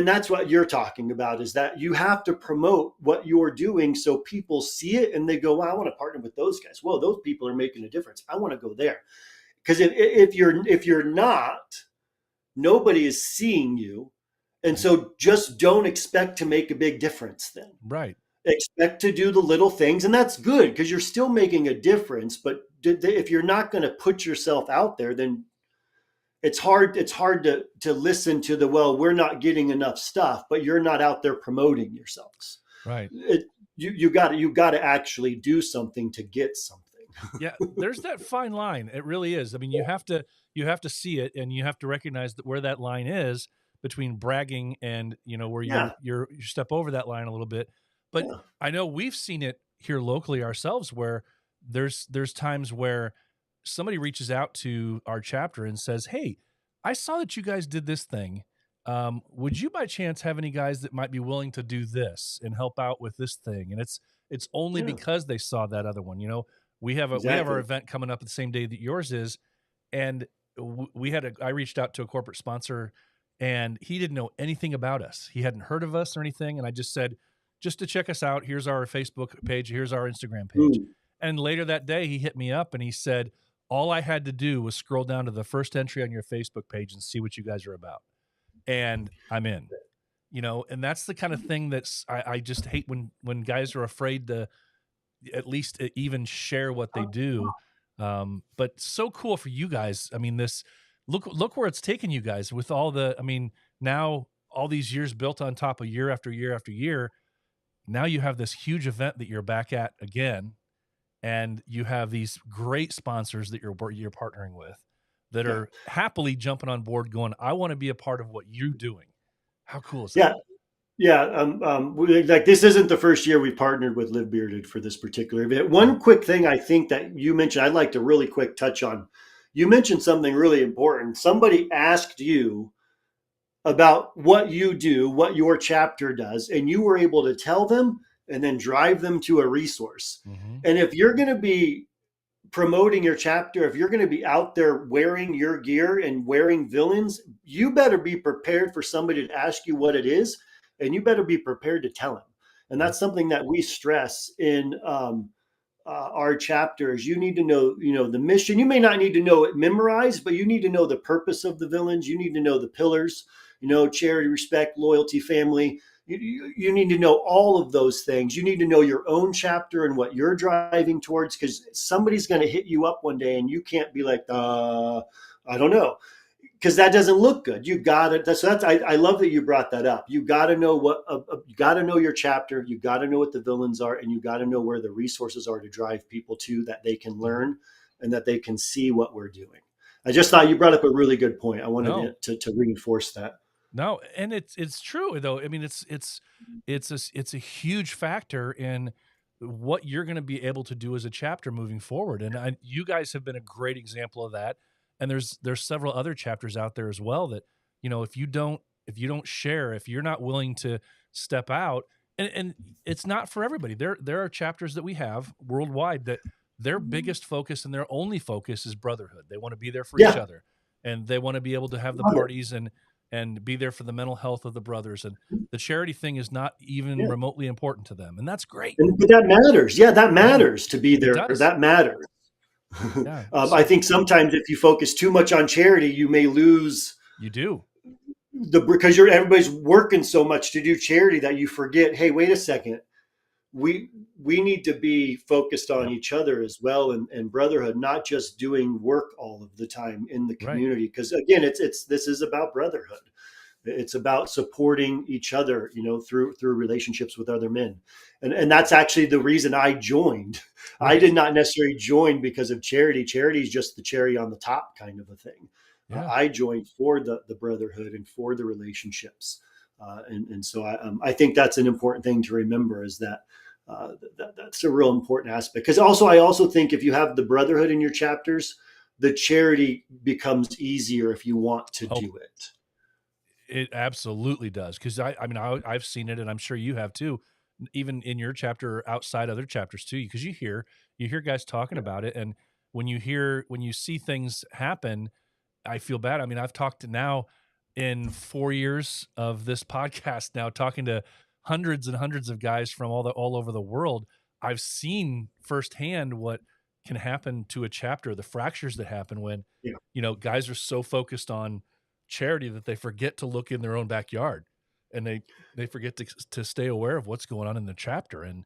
that's what you're talking about, is that you have to promote what you're doing so people see it and they go, wow, I want to partner with those guys. Well, those people are making a difference. I want to go there. Because if you're not, nobody is seeing you. And so just don't expect to make a big difference then. Right. Expect to do the little things. And that's good because you're still making a difference. But if you're not going to put yourself out there, then it's hard to listen to well, we're not getting enough stuff, but you're not out there promoting yourselves. Right. You got to actually do something to get something. Yeah, there's that fine line. It really is. I mean, you have to see it, and you have to recognize that where that line is between bragging and, where you step over that line a little bit. But I know we've seen it here locally ourselves, where there's times where somebody reaches out to our chapter and says, hey, I saw that you guys did this thing. Would you by chance have any guys that might be willing to do this and help out with this thing? And it's only because they saw that other one. We have our event coming up the same day that yours is. And I reached out to a corporate sponsor, and he didn't know anything about us. He hadn't heard of us or anything. And I just said, just to check us out, here's our Facebook page. Here's our Instagram page. And later that day, he hit me up and he said, all I had to do was scroll down to the first entry on your Facebook page and see what you guys are about. And I'm in, and that's the kind of thing I just hate when guys are afraid to at least even share what they do. But so cool for you guys. I mean, look where it's taken you guys with now all these years built on top of year after year after year. Now you have this huge event that you're back at again. And you have these great sponsors that you're partnering with that are happily jumping on board going, I want to be a part of what you're doing. How cool is that? Yeah. Like this isn't the first year we partnered with Live Bearded for this particular event. One quick thing I think that you mentioned, I'd like to really quick touch on. You mentioned something really important. Somebody asked you about what you do, what your chapter does, and you were able to tell them and then drive them to a resource. Mm-hmm. And if you're going to be promoting your chapter, if you're going to be out there wearing your gear and wearing Villains, you better be prepared for somebody to ask you what it is, and you better be prepared to tell them. And that's something that we stress in our chapters. You need to know, the mission. You may not need to know it memorized, but you need to know the purpose of the Villains. You need to know the pillars, charity, respect, loyalty, family. You need to know all of those things. You need to know your own chapter and what you're driving towards, because somebody's going to hit you up one day and you can't be like, I don't know, because that doesn't look good. You got it. I love that you brought that up. You got to know you got to know your chapter. You got to know what the Villains are, and you got to know where the resources are to drive people to, that they can learn and that they can see what we're doing. I just thought you brought up a really good point. I wanted to reinforce that. No, and it's true though. I mean, it's a huge factor in what you're going to be able to do as a chapter moving forward. And you guys have been a great example of that. And there's several other chapters out there as well that, if you don't share, if you're not willing to step out, and it's not for everybody. There are chapters that we have worldwide that their biggest focus and their only focus is brotherhood. They want to be there for each other, and they want to be able to have the parties and and be there for the mental health of the brothers. And the charity thing is not even Yeah. remotely important to them. And that's great. But that matters. Yeah, that matters to be there. does. That matters. Yeah. I think sometimes if you focus too much on charity, you may lose You do. because everybody's working so much to do charity that you forget, hey, wait a second. We need to be focused on each other as well, and brotherhood, not just doing work all of the time in the community. Because again, this is about brotherhood. It's about supporting each other, through relationships with other men. And that's actually the reason I joined. Right. I did not necessarily join because of charity. Charity is just the cherry on the top kind of a thing. Yeah. I joined for the brotherhood and for the relationships. And so I think that's an important thing to remember, is that that's a real important aspect. Because I also think if you have the brotherhood in your chapters, the charity becomes easier if you want to do it. It absolutely does. Because I've seen it, and I'm sure you have too, even in your chapter or outside other chapters too, because you hear guys talking about it. And when you see things happen, I feel bad. I mean, I've talked now in 4 years of this podcast now, talking to hundreds and hundreds of guys from all over the world. I've seen firsthand what can happen to a chapter, the fractures that happen when, guys are so focused on charity that they forget to look in their own backyard, and they forget to stay aware of what's going on in the chapter. And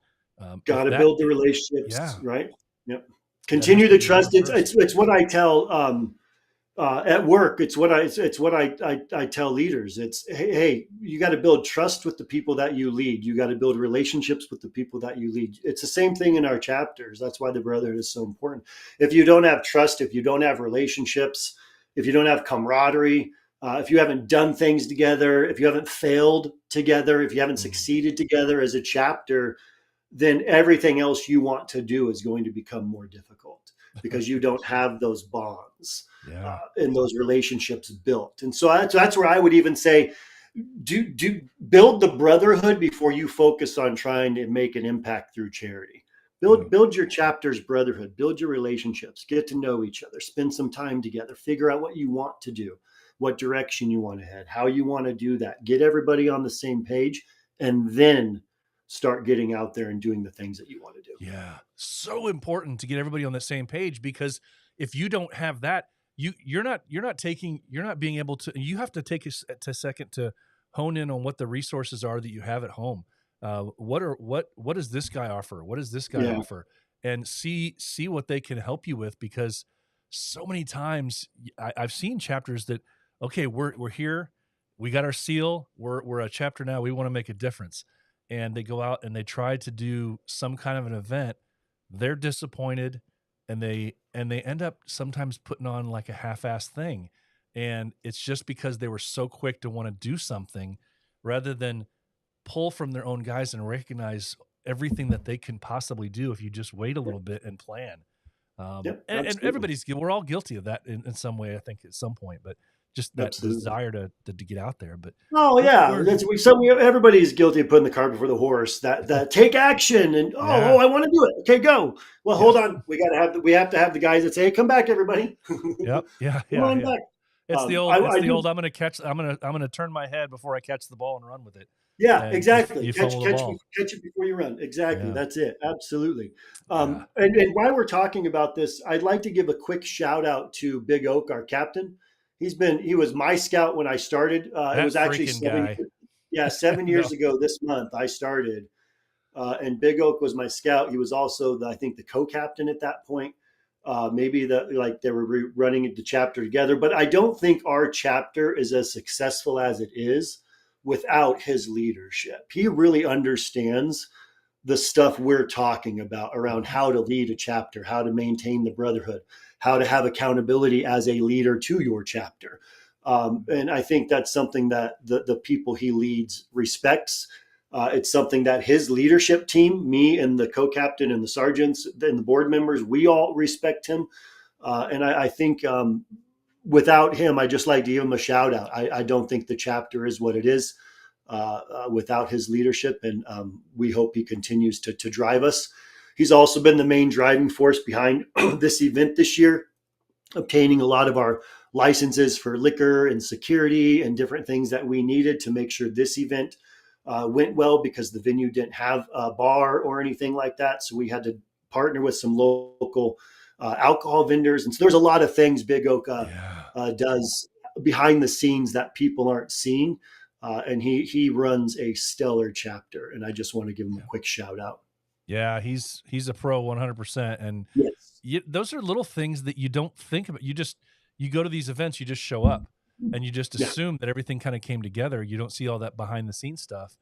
got to build the relationships, right? Yep. Continue the trust. It's what I tell at work. It's what I tell leaders. It's, hey, you got to build trust with the people that you lead. You got to build relationships with the people that you lead. It's the same thing in our chapters. That's why the brotherhood is so important. If you don't have trust, if you don't have relationships, if you don't have camaraderie, if you haven't done things together, if you haven't failed together, if you haven't succeeded together as a chapter, then everything else you want to do is going to become more difficult, because you don't have those bonds and those relationships built. And so that's where I would even say, do build the brotherhood before you focus on trying to make an impact through charity. Build your chapter's brotherhood, build your relationships, get to know each other, spend some time together, figure out what you want to do, what direction you want to head, how you want to do that, get everybody on the same page, and then start getting out there and doing the things that you want to do. Yeah. So important to get everybody on the same page, because if you don't have that, you're not being able to, you have to take a second to hone in on what the resources are that you have at home. What does this guy offer? What does this guy offer? And see what they can help you with, because so many times I've seen chapters that, okay, we're here, we got our seal, we're a chapter now, we want to make a difference. And they go out and they try to do some kind of an event. They're disappointed, and they end up sometimes putting on like a half-assed thing. And it's just because they were so quick to want to do something rather than pull from their own guys and recognize everything that they can possibly do if you just wait a little bit and plan. And we're all guilty of that in some way, I think, at some point, but just that desire to get out there. But everybody's guilty of putting the cart before the horse. That take action and I want to do it. Okay, go. Well, hold on. We have to have the guys that say, hey, come back, everybody. Yep. Yeah. Come on back. It's the old. I'm going to turn my head before I catch the ball and run with it. Yeah, exactly. Catch it before you run. Exactly. Yeah. That's it. Absolutely. And while we're talking about this, I'd like to give a quick shout out to Big Oak, our captain. He was my scout when I started. It was actually 7 years ago this month I started. And Big Oak was my scout. He was also the co-captain at that point. Maybe they were running the chapter together, but I don't think our chapter is as successful as it is without his leadership. He really understands the stuff we're talking about around how to lead a chapter, how to maintain the brotherhood, how to have accountability as a leader to your chapter. And I think that's something that the people he leads respects. It's something that his leadership team, me and the co-captain and the sergeants and the board members, we all respect him. And I think without him, I just like to give him a shout out. I don't think the chapter is what it is without his leadership. And we hope he continues to drive us. He's also been the main driving force behind this event this year, obtaining a lot of our licenses for liquor and security and different things that we needed to make sure this event went well, because the venue didn't have a bar or anything like that. So we had to partner with some local alcohol vendors. And so there's a lot of things Big Oak does behind the scenes that people aren't seeing. And he runs a stellar chapter. And I just want to give him a quick shout out. Yeah, he's a pro 100%. And Yes. those are little things that you don't think about. You go to these events, you just show up and you just assume that everything kind of came together. You don't see all that behind the scenes stuff.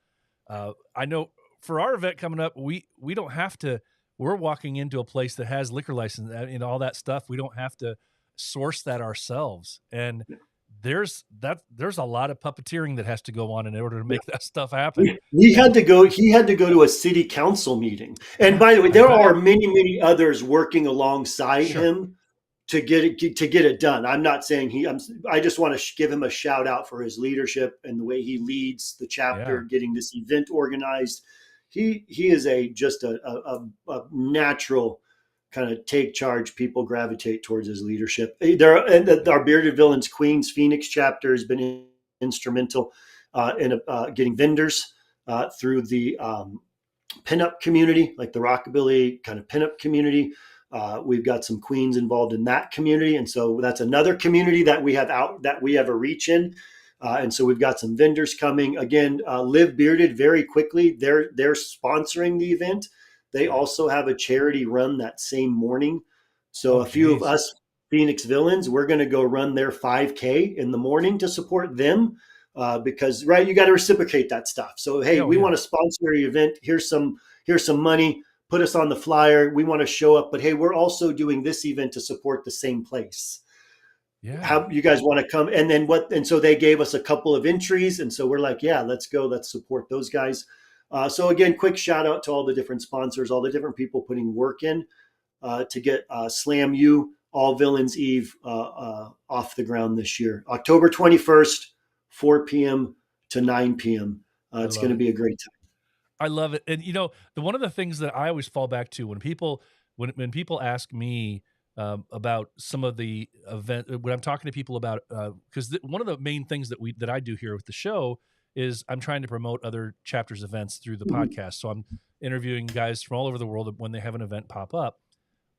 I know for our event coming up, we don't have to, we're walking into a place that has liquor license and all that stuff. We don't have to source that ourselves. And there's a lot of puppeteering that has to go on in order to make that stuff happen. He had to go to a city council meeting. And by the way, there are many others working alongside him to get it done. I'm not saying I just want to give him a shout out for his leadership and the way he leads the chapter, getting this event organized. He is just a natural kind of take charge. People gravitate towards his leadership. Our Bearded Villains Queens Phoenix chapter has been instrumental in getting vendors through the pinup community, like the rockabilly kind of pinup community. We've got some queens involved in that community, and so that's another community that we have a reach in. And so we've got some vendors coming. Again, Live Bearded, very quickly, they're sponsoring the event. They also have a charity run that same morning. So a few of us Phoenix Villains, we're going to go run their 5K in the morning to support them because, right, you got to reciprocate that stuff. So, hey, we want to sponsor your event. Here's some money. Put us on the flyer. We want to show up. But, hey, we're also doing this event to support the same place. Yeah. How you guys want to come? And then and so they gave us a couple of entries. And so we're like, yeah, let's go. Let's support those guys. So again, quick shout out to all the different sponsors, all the different people putting work in to get Slam U All Villains Eve off the ground this year. October 21st, 4 p.m. to 9 p.m. It's going to be a great time. I love it. And one of the things that I always fall back to when people ask me about some of the event, when I'm talking to people about, because one of the main things that I do here with the show is I'm trying to promote other chapters events through the podcast. So I'm interviewing guys from all over the world when they have an event pop up.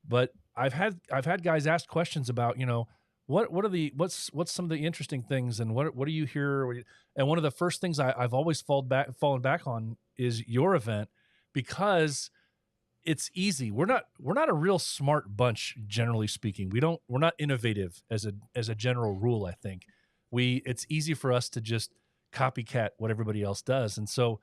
But I've had guys ask questions about, what's some of the interesting things and what do you hear? And one of the first things I've always fallen back on is your event, because it's easy. We're not a real smart bunch, generally speaking. We're not innovative as a general rule. I think it's easy for us to just copycat what everybody else does. And so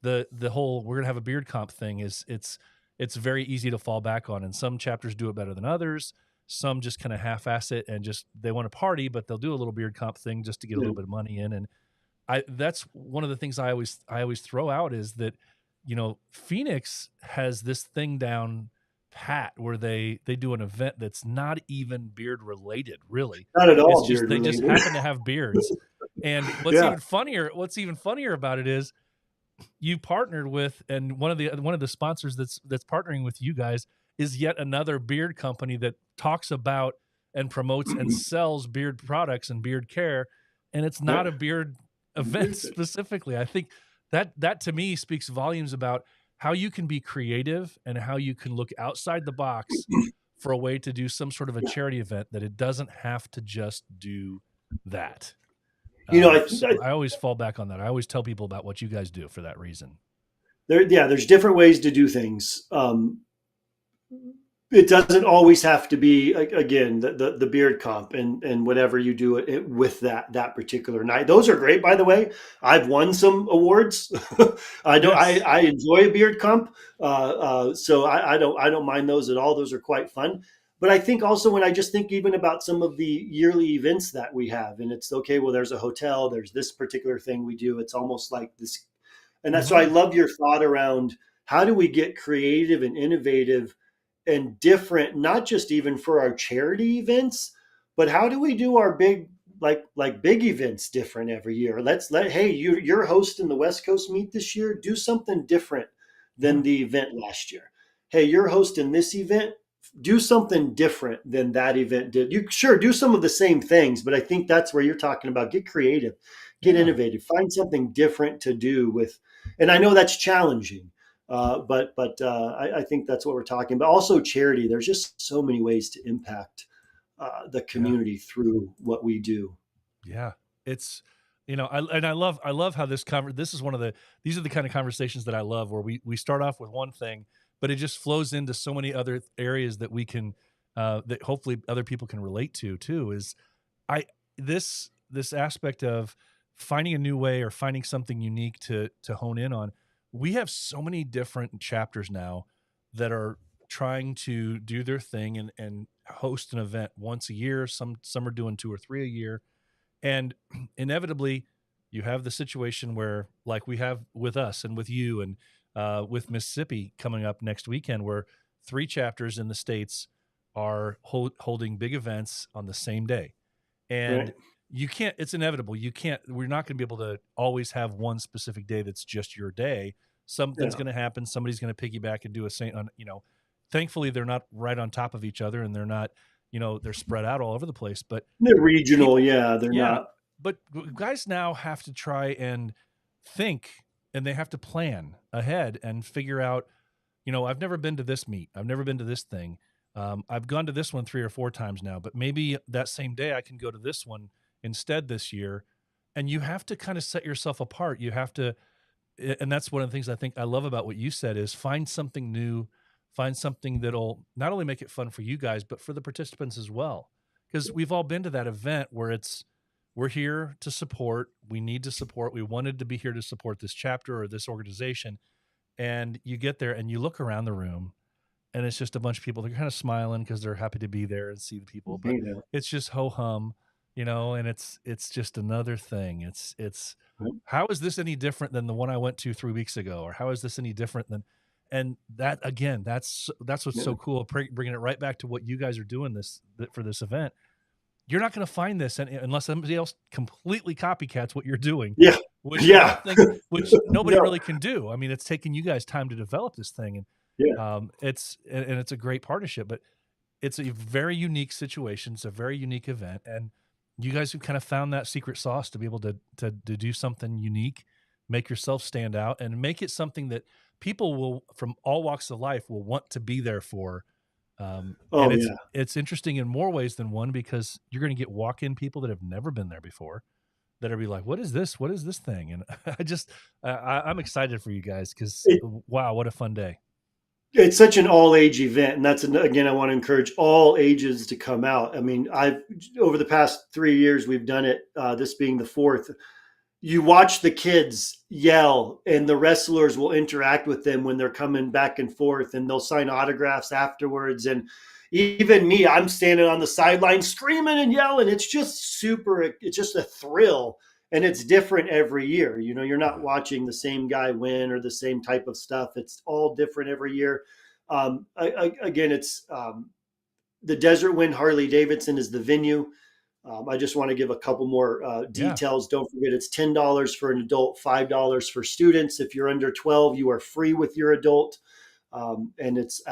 the whole we're gonna have a beard comp thing is it's very easy to fall back on. And some chapters do it better than others. Some just kind of half-ass it and just they want to party, but they'll do a little beard comp thing just to get a little bit of money in. And that's one of the things I always throw out is that Phoenix has this thing down pat where they do an event that's not even beard related, really. Not at all. It's just they just happen to have beards. And what's even funnier about it is you partnered with, and one of the sponsors that's partnering with you guys is yet another beard company that talks about and promotes and sells beard products and beard care, and it's not a beard event specifically. I think that to me speaks volumes about how you can be creative and how you can look outside the box for a way to do some sort of a charity event, that it doesn't have to just do that. I always fall back on that. I always tell people about what you guys do for that reason. There's different ways to do things. It doesn't always have to be, again, the beard comp and whatever you do it with that particular night. Those are great, by the way. I've won some awards. I enjoy a beard comp, so I don't mind those at all. Those are quite fun. But I think also when I just think even about some of the yearly events that we have, and it's okay, well, there's a hotel, there's this particular thing we do. It's almost like this. And that's why I love your thought around how do we get creative and innovative and different, not just even for our charity events, but how do we do our big, like big events different every year? Hey, you're hosting the West Coast meet this year, do something different than the event last year. Hey, you're hosting this event do something different than that event did. You sure do some of the same things, but I think that's where you're talking about. Get creative, get innovative, find something different to do with. And I know that's challenging, but I think that's what we're talking about. Also, charity. There's just so many ways to impact the community through what we do. Yeah, it's I love how this is one of these are the kind of conversations that I love, where we start off with one thing, but it just flows into so many other areas that we can that hopefully other people can relate to too. Is I this aspect of finding a new way or finding something unique to hone in on. We have so many different chapters now that are trying to do their thing and host an event once a year. Some are doing 2 or 3 a year. And inevitably, you have the situation where, like we have with us and with you and with Mississippi coming up next weekend, where 3 chapters in the States are holding big events on the same day. And you can't, it's inevitable. We're not going to be able to always have one specific day that's just your day. Something's going to happen. Somebody's going to piggyback and do thankfully they're not right on top of each other, and they're not, they're spread out all over the place, but they're regional. They're not. But guys now have to try and think, and they have to plan ahead and figure out, I've never been to this meet. I've never been to this thing. I've gone to this one 3 or 4 times now, but maybe that same day I can go to this one instead this year. And you have to kind of set yourself apart. You have to, and that's one of the things I think I love about what you said, is find something new, find something that'll not only make it fun for you guys, but for the participants as well. Because we've all been to that event where we're here to support, we need to support, we wanted to be here to support this chapter or this organization. And you get there and you look around the room, and it's just a bunch of people. They're kind of smiling because they're happy to be there and see the people, but it's just ho-hum, and it's just another thing. It's how is this any different than the one I went to 3 weeks ago? Or how is this any different than, and that, again, that's what's so cool, bringing it right back to what you guys are doing for this event. You're not going to find this unless somebody else completely copycats what you're doing. Which nobody really can do. I mean, it's taking you guys time to develop this thing, and it's a great partnership, but it's a very unique situation. It's a very unique event, and you guys have kind of found that secret sauce to be able to do something unique, make yourself stand out, and make it something that people will, from all walks of life, will want to be there for. It's interesting in more ways than one, because you're going to get walk-in people that have never been there before, that'll be like, what is this thing? And I'm excited for you guys, because wow, what a fun day. It's such an all-age event, and again, I want to encourage all ages to come out. I mean, over the past 3 years we've done it, this being the 4th. You watch the kids yell, and the wrestlers will interact with them when they're coming back and forth, and they'll sign autographs afterwards. And even me, I'm standing on the sideline screaming and yelling. It's just it's just a thrill, and it's different every year. You're not watching the same guy win or the same type of stuff. It's all different every year. Again, it's the Desert Wind Harley Davidson is the venue. I just want to give a couple more details. Don't forget, it's $10 for an adult, $5 for students. If you're under 12, you are free with your adult. And it's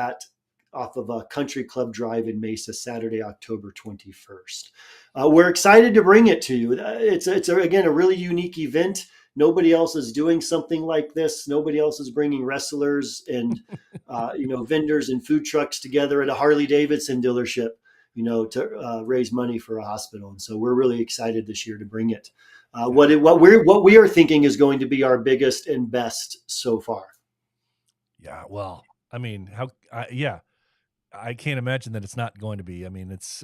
off of a Country Club Drive in Mesa, Saturday, October 21st. We're excited to bring it to you. It's again, a really unique event. Nobody else is doing something like this. Nobody else is bringing wrestlers and vendors and food trucks together at a Harley Davidson dealership, to raise money for a hospital. And so we're really excited this year to bring it. What we are thinking is going to be our biggest and best so far. Yeah. Well, I mean, I can't imagine that it's not going to be. I mean, it's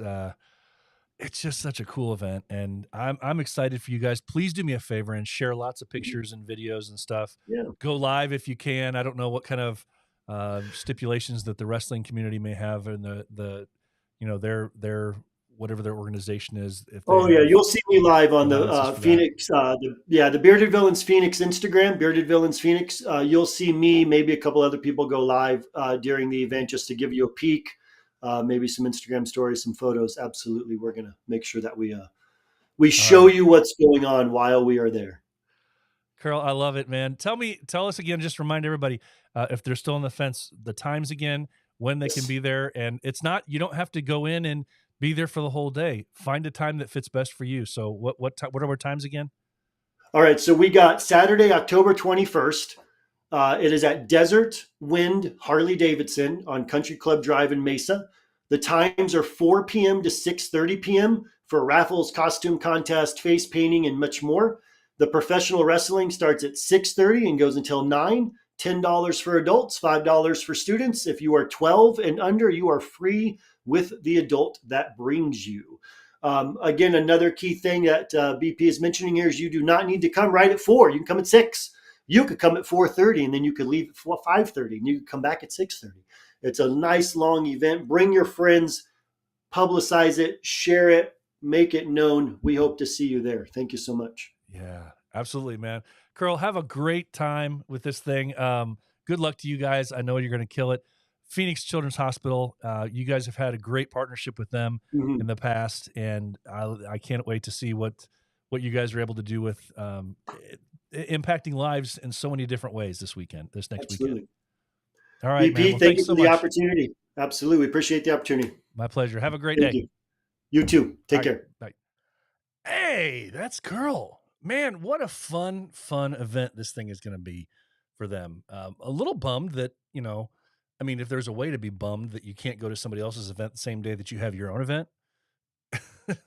just such a cool event, and I'm excited for you guys. Please do me a favor and share lots of pictures and videos and stuff. Go live if you can. I don't know what kind of stipulations that the wrestling community may have, and their whatever their organization is. You'll see me live on the Phoenix, the Bearded Villains Phoenix Instagram, Bearded Villains Phoenix. You'll see me, maybe a couple other people go live during the event, just to give you a peek, maybe some Instagram stories, some photos. Absolutely, we're gonna make sure that we show you what's going on while we are there. Kurl, I love it, man. Tell us again, just remind everybody, if they're still on the fence, the times again, when they can be there. And it's not, you don't have to go in and be there for the whole day. Find a time that fits best for you. So what are our times again? All right. So we got Saturday, October 21st. It is at Desert Wind Harley Davidson on Country Club Drive in Mesa. The times are 4 p.m. to 6:30 p.m. for raffles, costume contest, face painting, and much more. The professional wrestling starts at 6:30 and goes until 9. $10 for adults, $5 for students. If you are 12 and under, you are free with the adult that brings you. Again, another key thing that BP is mentioning here is you do not need to come right at 4. You can come at 6. You could come at 4:30 and then you could leave at 5:30 and you could come back at 6:30. It's a nice long event. Bring your friends, publicize it, share it, make it known. We hope to see you there. Thank you so much. Yeah, absolutely, man. Kurl, have a great time with this thing. Good luck to you guys. I know you're going to kill it. Phoenix Children's Hospital, you guys have had a great partnership with them in the past, and I can't wait to see what you guys are able to do with impacting lives in so many different ways this next weekend. All right, BP, man. Well, thank you so for the much. opportunity. Absolutely. Appreciate the opportunity. My pleasure. Have a great Thank day. you. You too. Take care. Bye. Hey, that's Kurl. Man, what a fun event this thing is going to be for them. A little bummed that, I mean, if there's a way to be bummed that you can't go to somebody else's event the same day that you have your own event.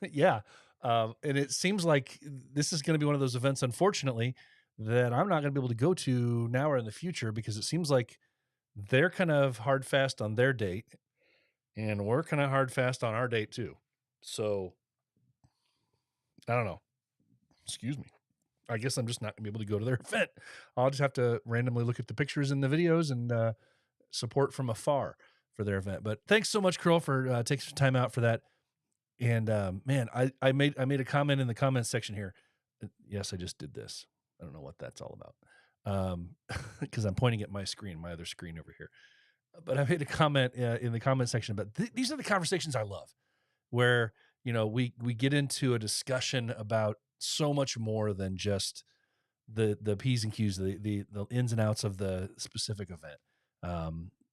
Yeah. And it seems like this is going to be one of those events, unfortunately, that I'm not going to be able to go to now or in the future, because it seems like they're kind of hard fast on their date and we're kind of hard fast on our date too. So I don't know. Excuse me. I guess I'm just not gonna be able to go to their event. I'll just have to randomly look at the pictures and the videos and support from afar for their event. But thanks so much, Kurl, for taking some time out for that. And man, I made a comment in the comments section here. Yes, I just did this. I don't know what that's all about. Because I'm pointing at my other screen over here. But I made a comment in the comment section about these are the conversations I love, where we get into a discussion about so much more than just the P's and Q's, the ins and outs of the specific event.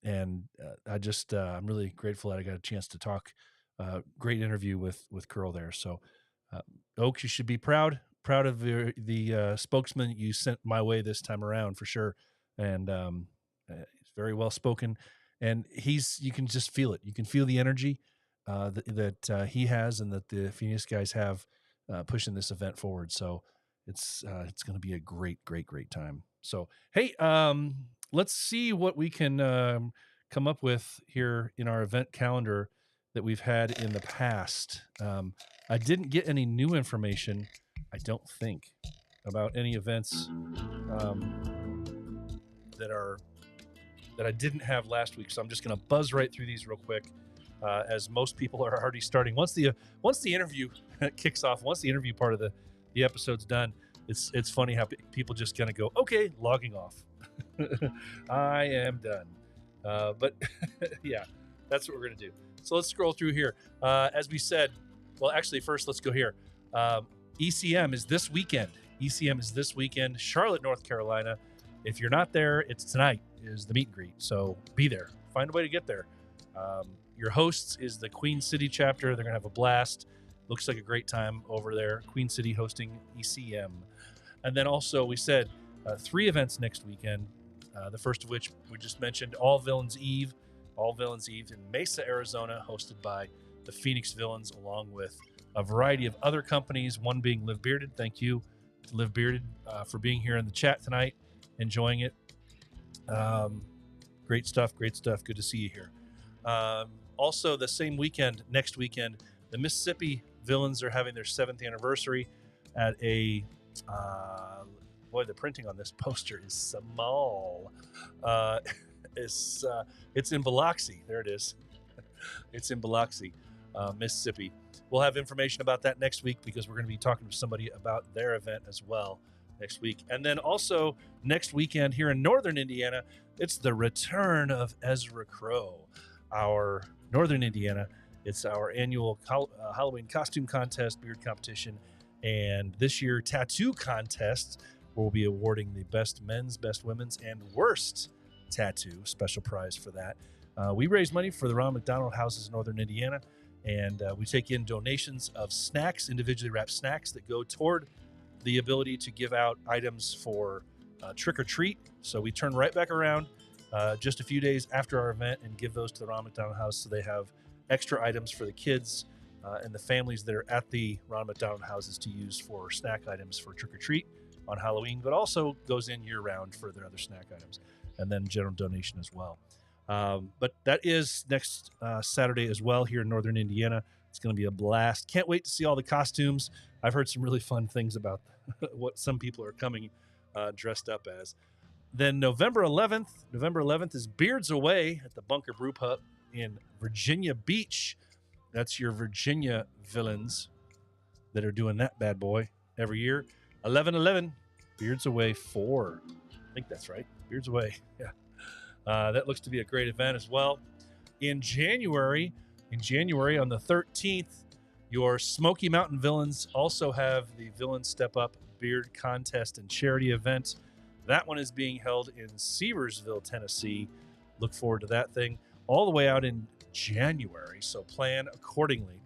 And I'm really grateful that I got a chance to talk. Great interview with Kurl there. So Oak, you should be proud of the spokesman you sent my way this time around, for sure. And he's very well spoken, and you can just feel it. You can feel the energy that he has and that the Phoenix guys have pushing this event forward. So it's going to be a great time. So, hey, let's see what we can come up with here in our event calendar that we've had in the past. I didn't get any new information, I don't think, about any events that I didn't have last week. So I'm just going to buzz right through these real quick, as most people are already starting. Once the interview kicks off, once the interview part of the episode's done, it's funny how people just kind of go, okay, logging off. I am done. But yeah, that's what we're going to do. So let's scroll through here. As we said, well, actually, first, let's go here. ECM is this weekend. Charlotte, North Carolina. If you're not there, it's tonight is the meet and greet. So be there. Find a way to get there. Your hosts is the Queen City chapter. They're going to have a blast. Looks like a great time over there. Queen City hosting ECM. And then also we said 3 events next weekend. The first of which we just mentioned, All Villains Eve in Mesa, Arizona, hosted by the Phoenix Villains, along with a variety of other companies, one being Live Bearded. Thank you to Live Bearded for being here in the chat tonight, enjoying it. Great stuff. Good to see you here. Also, the same weekend, next weekend, the Mississippi Villains are having their 7th anniversary at a boy, the printing on this poster is small. It's in Biloxi. There it is. It's in Biloxi, Mississippi. We'll have information about that next week, because we're going to be talking to somebody about their event as well next week. And then also next weekend here in Northern Indiana, it's the return of Ezra Crow, our Northern Indiana. It's our annual Halloween costume contest, beard competition, and this year tattoo contest, where we'll be awarding the best men's, best women's, and worst tattoo, special prize for that. We raise money for the Ronald McDonald Houses in Northern Indiana, and we take in donations of snacks, individually wrapped snacks that go toward the ability to give out items for trick or treat. So we turn right back around just a few days after our event and give those to the Ronald McDonald House, so they have extra items for the kids and the families that are at the Ronald McDonald Houses to use for snack items for trick or treat on Halloween, but also goes in year round for their other snack items, and then general donation as well. But that is next Saturday as well here in Northern Indiana. It's going to be a blast. Can't wait to see all the costumes. I've heard some really fun things about what some people are coming dressed up as. Then November 11th is Beards Away at the Bunker Brew Pub in Virginia Beach. That's your Virginia villains that are doing that bad boy every year. 11/11, Beards Away 4. I think that's right. Beards Away. Yeah. That looks to be a great event as well. In January on the 13th, your Smoky Mountain Villains also have the Villain Step Up Beard Contest and Charity event. That one is being held in Seversville, Tennessee. Look forward to that thing all the way out in January, so plan accordingly.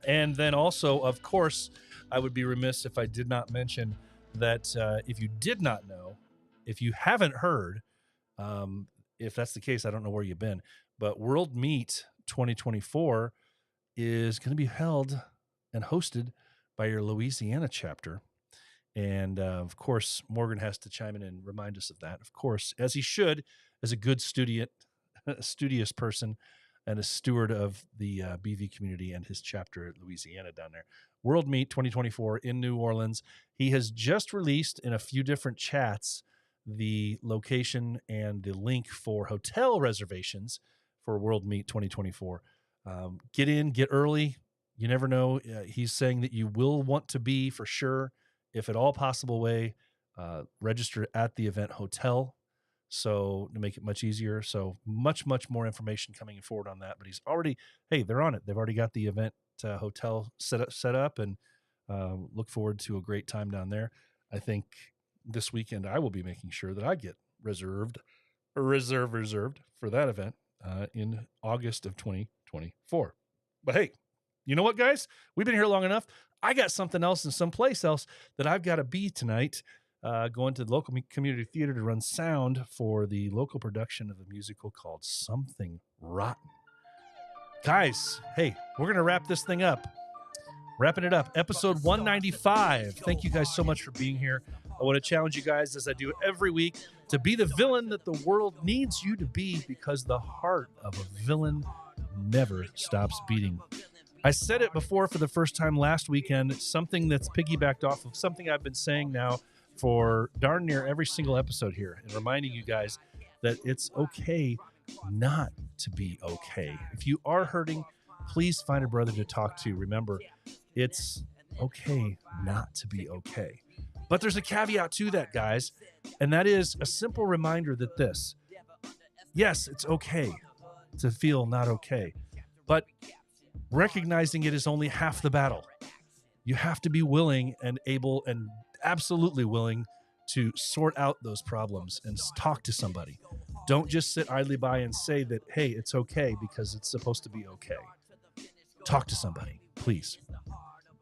And then also, of course, I would be remiss if I did not mention that if you did not know, if you haven't heard, if that's the case, I don't know where you've been, but World Meet 2024 is going to be held and hosted by your Louisiana chapter. And of course, Morgan has to chime in and remind us of that, of course, as he should, as a good studious person and a steward of the BV community and his chapter at Louisiana down there. World Meet 2024 in New Orleans. He has just released in a few different chats the location and the link for hotel reservations for World Meet 2024. Get in, get early. You never know. He's saying that you will want to be, for sure, if at all possible way, register at the event hotel. So to make it much easier. So much more information coming forward on that. But he's already, hey, they're on it. They've already got the event hotel set up, and look forward to a great time down there. I think this weekend I will be making sure that I get reserved for that event in August of 2024. But hey, you know what, guys? We've been here long enough. I got something else in someplace else that I've got to be tonight. Going to the local community theater to run sound for the local production of a musical called Something Rotten. Guys, hey, we're going to wrap this thing up. Wrapping it up. Episode 195. Thank you guys so much for being here. I want to challenge you guys, as I do every week, to be the villain that the world needs you to be, because the heart of a villain never stops beating. I said it before for the first time last weekend, something that's piggybacked off of something I've been saying now for darn near every single episode here, and reminding you guys that it's okay not to be okay. If you are hurting, please find a brother to talk to. Remember, it's okay not to be okay. But there's a caveat to that, guys, and that is a simple reminder that yes, it's okay to feel not okay, but recognizing it is only half the battle. You have to be willing and able and absolutely willing to sort out those problems and talk to somebody. Don't just sit idly by and say that, hey, it's okay, because it's supposed to be okay. Talk to somebody, please.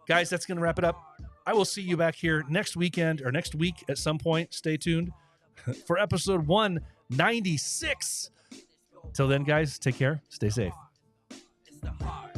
Guys, that's going to wrap it up. I will see you back here next weekend or next week at some point. Stay tuned for episode 196. Till then, guys, take care. Stay safe. It's the heart.